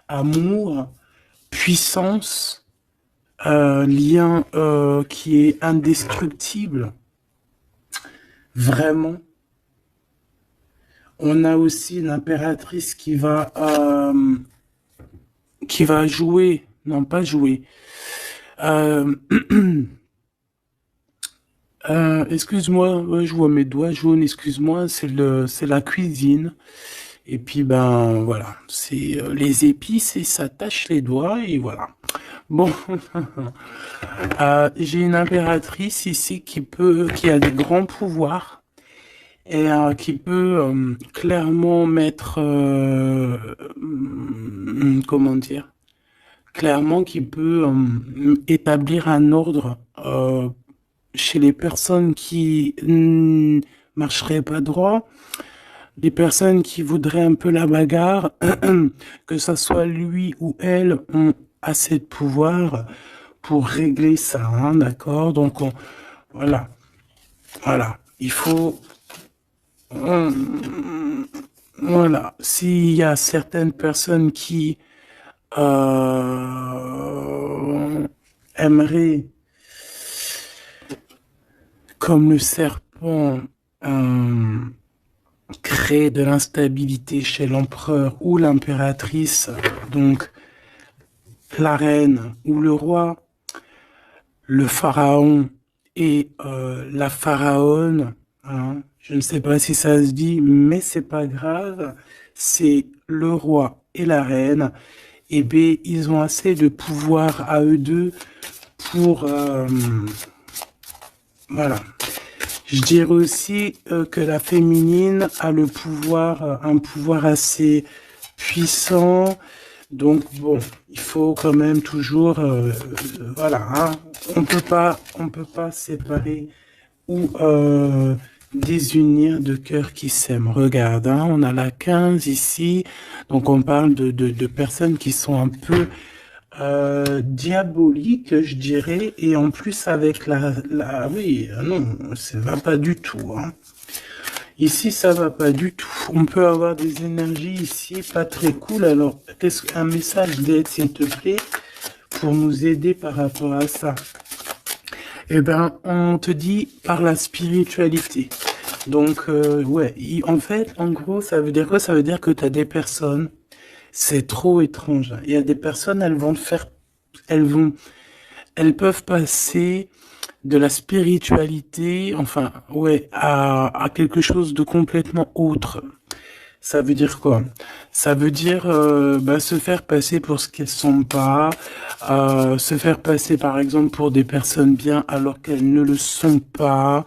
amour, puissance, lien qui est indestructible. Vraiment. On a aussi l'impératrice qui va jouer, non pas jouer. Excuse-moi, ouais, je vois mes doigts jaunes, excuse-moi, c'est la cuisine. Et puis ben voilà, c'est les épices et ça tâche les doigts et voilà. Bon, j'ai une impératrice ici qui a des grands pouvoirs et qui peut clairement mettre, comment dire, clairement qui peut établir un ordre chez les personnes qui marcheraient pas droit, les personnes qui voudraient un peu la bagarre, que ça soit lui ou elle, ont assez de pouvoir pour régler ça, hein, d'accord? Donc, voilà, voilà, il faut... voilà, s'il y a certaines personnes qui aimeraient, comme le serpent, créer de l'instabilité chez l'empereur ou l'impératrice, donc la reine ou le roi, le pharaon et la pharaone, hein, je ne sais pas si ça se dit, mais c'est pas grave, c'est le roi et la reine, et bien ils ont assez de pouvoir à eux deux pour voilà. Je dirais aussi que la féminine a le pouvoir, un pouvoir assez puissant. Donc bon, il faut quand même toujours, voilà, hein, on peut pas séparer ou désunir de cœurs qui s'aiment. Regarde, hein, on a la 15 ici, donc on parle de personnes qui sont un peu diaboliques, je dirais, et en plus avec oui, non, ça va pas du tout, hein. Ici, ça va pas du tout. On peut avoir des énergies ici pas très cool. Alors, qu'est-ce qu'un message d'aide, s'il te plaît, pour nous aider par rapport à ça? Eh ben, on te dit par la spiritualité. Donc, ouais, en fait, en gros, ça veut dire quoi? Ça veut dire que tu as des personnes, c'est trop étrange. Il y a des personnes, elles vont, elles peuvent passer de la spiritualité, enfin, ouais, à quelque chose de complètement autre. Ça veut dire quoi? Ça veut dire se faire passer pour ce qu'elles sont pas, se faire passer par exemple pour des personnes bien alors qu'elles ne le sont pas,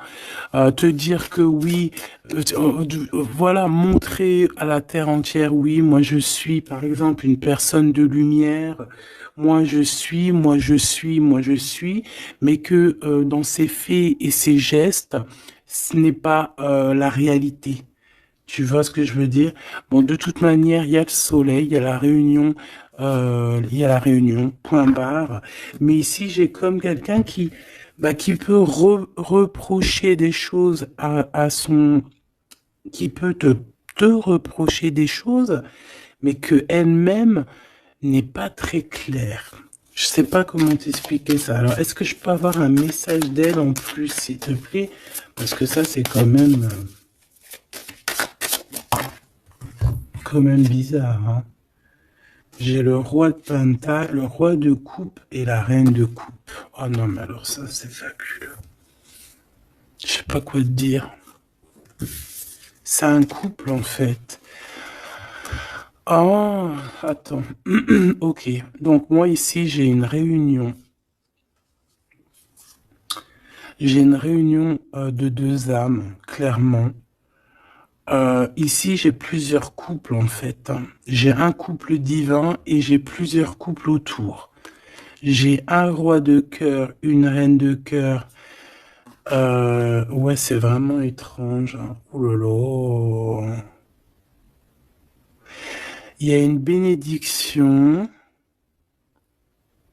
te dire que oui, voilà, montrer à la terre entière, oui, moi je suis par exemple une personne de lumière, moi je suis, moi je suis, moi je suis, mais que dans ses faits et ses gestes, ce n'est pas la réalité. Tu vois ce que je veux dire? Bon, de toute manière, il y a le soleil, il y a la réunion, point barre. Mais ici, j'ai comme quelqu'un qui peut reprocher des choses qui peut te reprocher des choses, mais que elle-même n'est pas très claire. Je sais pas comment t'expliquer ça. Alors, est-ce que je peux avoir un message d'elle en plus, s'il te plaît? Parce que ça, c'est quand même bizarre, hein. J'ai le roi de pentacle, le roi de coupe et la reine de coupe. Oh non, mais alors ça, c'est fabuleux. Je sais pas quoi te dire. C'est un couple, en fait. Oh, attends. Ok. Donc, moi, ici, j'ai une réunion. J'ai une réunion de deux âmes, clairement. Ici, j'ai plusieurs couples, en fait, hein. J'ai un couple divin et j'ai plusieurs couples autour. J'ai un roi de cœur, une reine de cœur. Ouais, c'est vraiment étrange, hein. Oh là là. Il y a une bénédiction.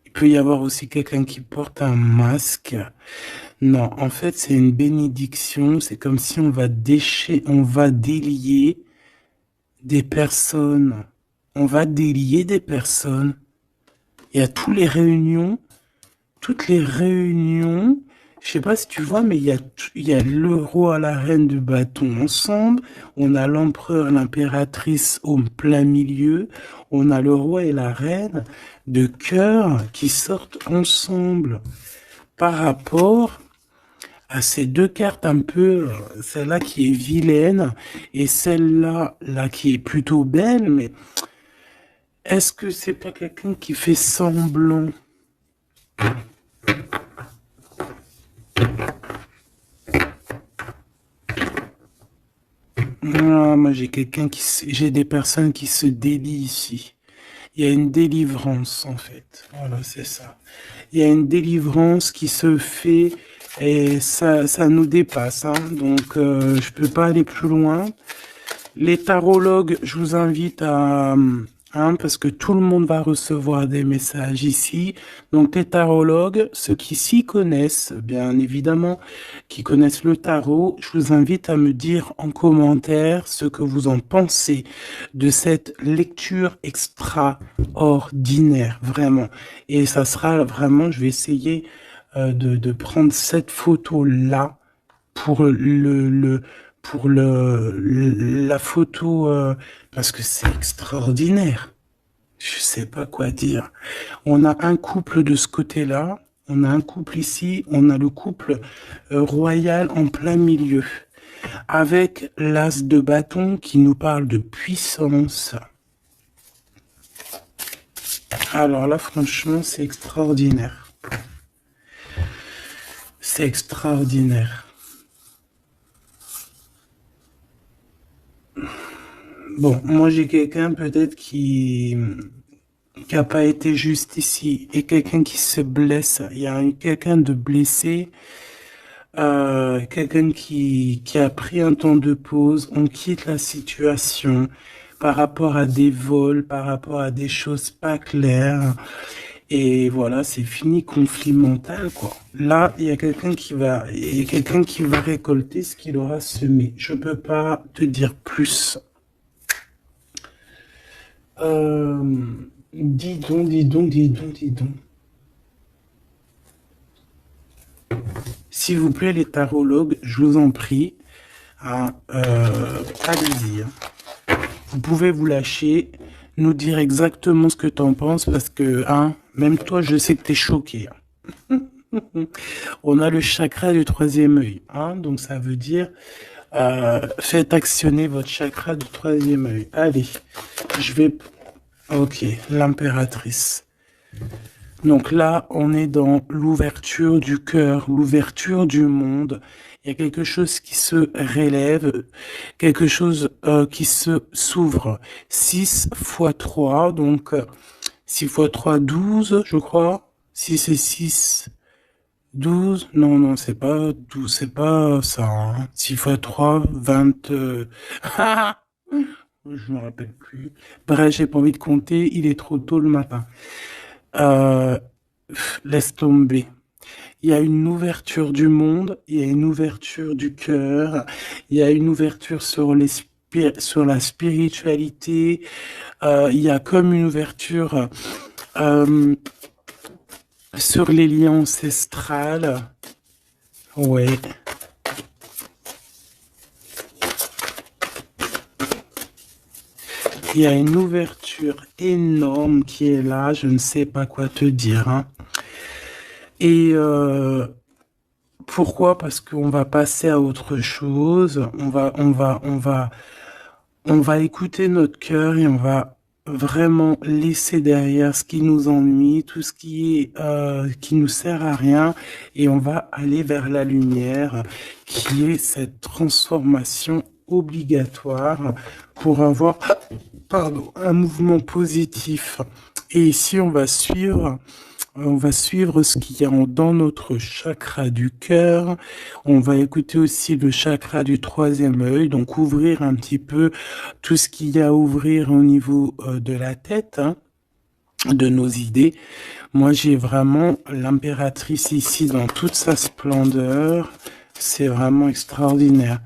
Il peut y avoir aussi quelqu'un qui porte un masque. Non, en fait, c'est une bénédiction. C'est comme si on va délier des personnes. On va délier des personnes. Il y a toutes les réunions. Je sais pas si tu vois, mais il y a le roi, la reine de bâton ensemble. On a l'empereur, l'impératrice au plein milieu. On a le roi et la reine de cœur qui sortent ensemble par rapport à ces deux cartes un peu, celle-là qui est vilaine et celle-là, là qui est plutôt belle, mais est-ce que c'est pas quelqu'un qui fait semblant? Ah, moi j'ai des personnes qui se délient ici. Il y a une délivrance en fait. Voilà, c'est ça. Il y a une délivrance qui se fait et ça nous dépasse, hein. Donc je peux pas aller plus loin. Les tarologues, je vous invite parce que tout le monde va recevoir des messages ici. Donc les tarologues, ceux qui s'y connaissent, bien évidemment, qui connaissent le tarot, je vous invite à me dire en commentaire ce que vous en pensez de cette lecture extraordinaire, vraiment. Et ça sera vraiment, je vais essayer de prendre cette photo-là pour la photo parce que c'est extraordinaire. Je sais pas quoi dire. On a un couple de ce côté-là, on a un couple ici, on a le couple royal en plein milieu, avec l'as de bâton qui nous parle de puissance. Alors là, franchement, c'est extraordinaire. C'est extraordinaire. Bon, moi j'ai quelqu'un peut-être qui a pas été juste ici et quelqu'un qui se blesse. Il y a quelqu'un de blessé, quelqu'un qui a pris un temps de pause. On quitte la situation par rapport à des vols, par rapport à des choses pas claires. Et voilà, c'est fini conflit mental, quoi. Là, il y a quelqu'un qui va récolter ce qu'il aura semé. Je peux pas te dire plus. Euh, dis donc, dis donc, dis donc, dis donc. S'il vous plaît, les tarologues, je vous en prie, hein, allez-y, hein. Vous pouvez vous lâcher, nous dire exactement ce que t'en penses, parce que, hein, même toi, je sais que t'es choqué, hein. On a le chakra du troisième œil, hein, donc ça veut dire faites actionner votre chakra du troisième œil. Allez, je vais... Ok, l'impératrice. Donc là, on est dans l'ouverture du cœur, l'ouverture du monde. Il y a quelque chose qui se relève, quelque chose qui se s'ouvre. 6 fois 3, donc 6 fois 3, 12, je crois. 6 et 6, 12. Non, non, c'est pas 12, c'est pas ça, hein. 6 fois 3, 20... Je me rappelle plus. Bref, j'ai pas envie de compter, il est trop tôt le matin. Euh, laisse tomber. Il y a une ouverture du monde, il y a une ouverture du cœur, il y a une ouverture sur sur la spiritualité, il y a comme une ouverture euh, sur les liens ancestrales. Ouais. Il y a une ouverture énorme qui est là, je ne sais pas quoi te dire, hein. Et pourquoi? Parce qu'on va passer à autre chose. On va écouter notre cœur et on va vraiment laisser derrière ce qui nous ennuie, tout ce qui nous sert à rien, et on va aller vers la lumière, qui est cette transformation obligatoire pour avoir, pardon, un mouvement positif. Et ici, on va suivre ce qu'il y a dans notre chakra du cœur. On va écouter aussi le chakra du troisième œil, donc ouvrir un petit peu tout ce qu'il y a à ouvrir au niveau de la tête, hein, de nos idées. Moi, j'ai vraiment l'impératrice ici dans toute sa splendeur. C'est vraiment extraordinaire.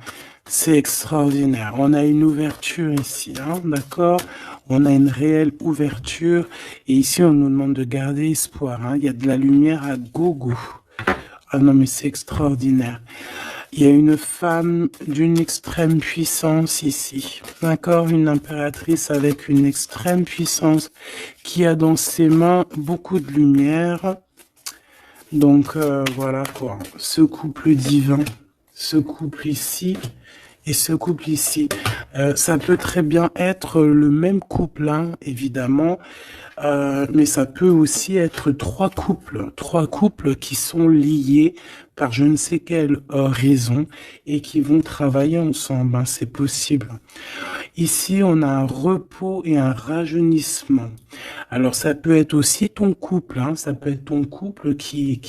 C'est extraordinaire. On a une ouverture ici, hein, d'accord? On a une réelle ouverture. Et ici, on nous demande de garder espoir, hein. Il y a de la lumière à gogo. Ah non, mais c'est extraordinaire. Il y a une femme d'une extrême puissance ici. D'accord? Une impératrice avec une extrême puissance qui a dans ses mains beaucoup de lumière. Donc, voilà quoi. Ce couple divin, ce couple ici et ce couple ici. Ça peut très bien être le même couple, hein, évidemment, mais ça peut aussi être trois couples qui sont liés par je ne sais quelle raison et qui vont travailler ensemble, hein, c'est possible. Ici, on a un repos et un rajeunissement. Alors, ça peut être aussi ton couple, hein, ça peut être ton couple qui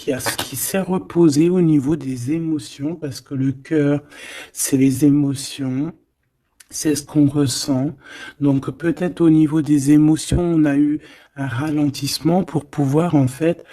s'est reposé au niveau des émotions, parce que le cœur, c'est les émotions. C'est ce qu'on ressent. Donc peut-être au niveau des émotions, on a eu un ralentissement pour pouvoir en fait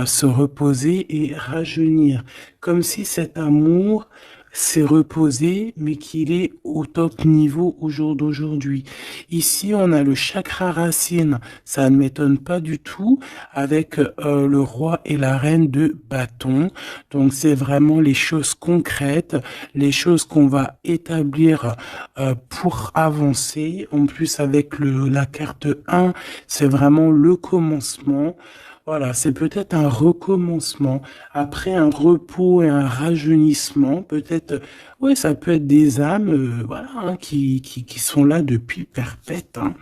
se reposer et rajeunir. Comme si cet amour s'est reposé, mais qu'il est au top niveau au jour d'aujourd'hui. Ici, on a le chakra racine. Ça ne m'étonne pas du tout avec le roi et la reine de bâton. Donc c'est vraiment les choses concrètes, les choses qu'on va établir pour avancer. En plus, avec la carte 1, c'est vraiment le commencement. Voilà, c'est peut-être un recommencement. Après un repos et un rajeunissement, peut-être, ouais, ça peut être des âmes, voilà, hein, qui sont là depuis perpète, hein.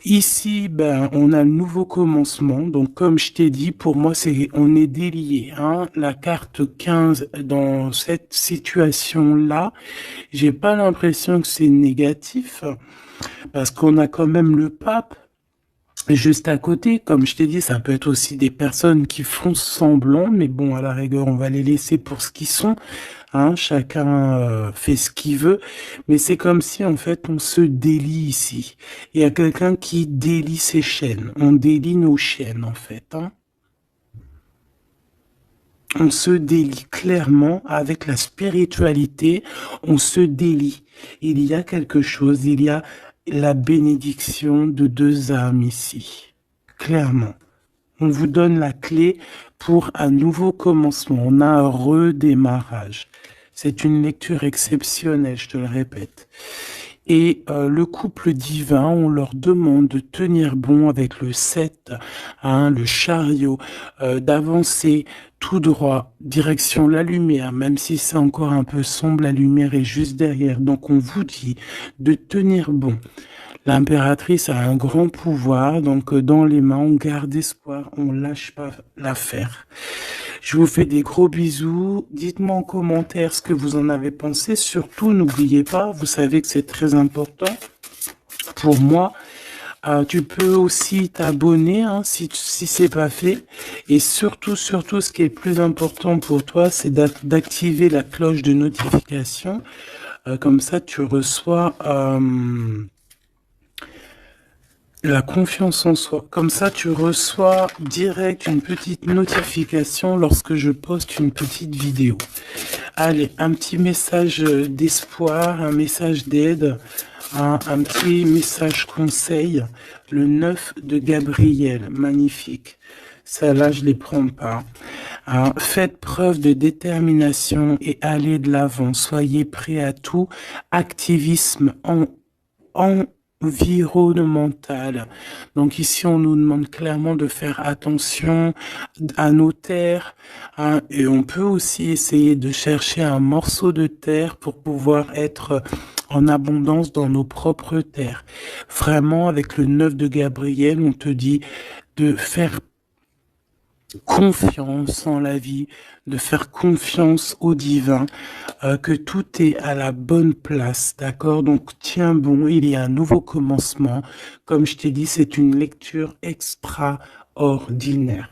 Ici, ben, on a le nouveau commencement. Donc, comme je t'ai dit, pour moi, on est délié, hein. La carte 15 dans cette situation-là, j'ai pas l'impression que c'est négatif parce qu'on a quand même le pape juste à côté. Comme je t'ai dit, ça peut être aussi des personnes qui font semblant, mais bon, à la rigueur, on va les laisser pour ce qu'ils sont. Hein, chacun fait ce qu'il veut, mais c'est comme si en fait on se délie ici. Il y a quelqu'un qui délie ses chaînes. On délie nos chaînes en fait. Hein. On se délie clairement avec la spiritualité. On se délie. Il y a quelque chose. Il y a la bénédiction de deux âmes ici. Clairement. On vous donne la clé pour un nouveau commencement. On a un redémarrage. C'est une lecture exceptionnelle, je te le répète. Et le couple divin, on leur demande de tenir bon avec le 7, hein, le chariot, d'avancer tout droit, direction la lumière, même si c'est encore un peu sombre, la lumière est juste derrière. Donc on vous dit de tenir bon. L'impératrice a un grand pouvoir, donc dans les mains, on garde espoir, on lâche pas l'affaire. Je vous fais des gros bisous. Dites-moi en commentaire ce que vous en avez pensé. Surtout, n'oubliez pas, vous savez que c'est très important pour moi. Tu peux aussi t'abonner hein, si c'est pas fait. Et surtout, ce qui est le plus important pour toi, c'est d'activer la cloche de notification. Comme ça, tu reçois... la confiance en soi. Comme ça, tu reçois direct une petite notification lorsque je poste une petite vidéo. Allez, un petit message d'espoir, un message d'aide, un petit message conseil. Le 9 de Gabriel, magnifique. Ça là, je les prends pas. Alors, faites preuve de détermination et allez de l'avant. Soyez prêts à tout. Activisme environnementale. Donc ici, on nous demande clairement de faire attention à nos terres hein, et on peut aussi essayer de chercher un morceau de terre pour pouvoir être en abondance dans nos propres terres. Vraiment, avec le 9 de Gabriel, on te dit de faire confiance en la vie, de faire confiance au divin, que tout est à la bonne place, d'accord? Donc tiens bon, il y a un nouveau commencement. Comme je t'ai dit, c'est une lecture extraordinaire.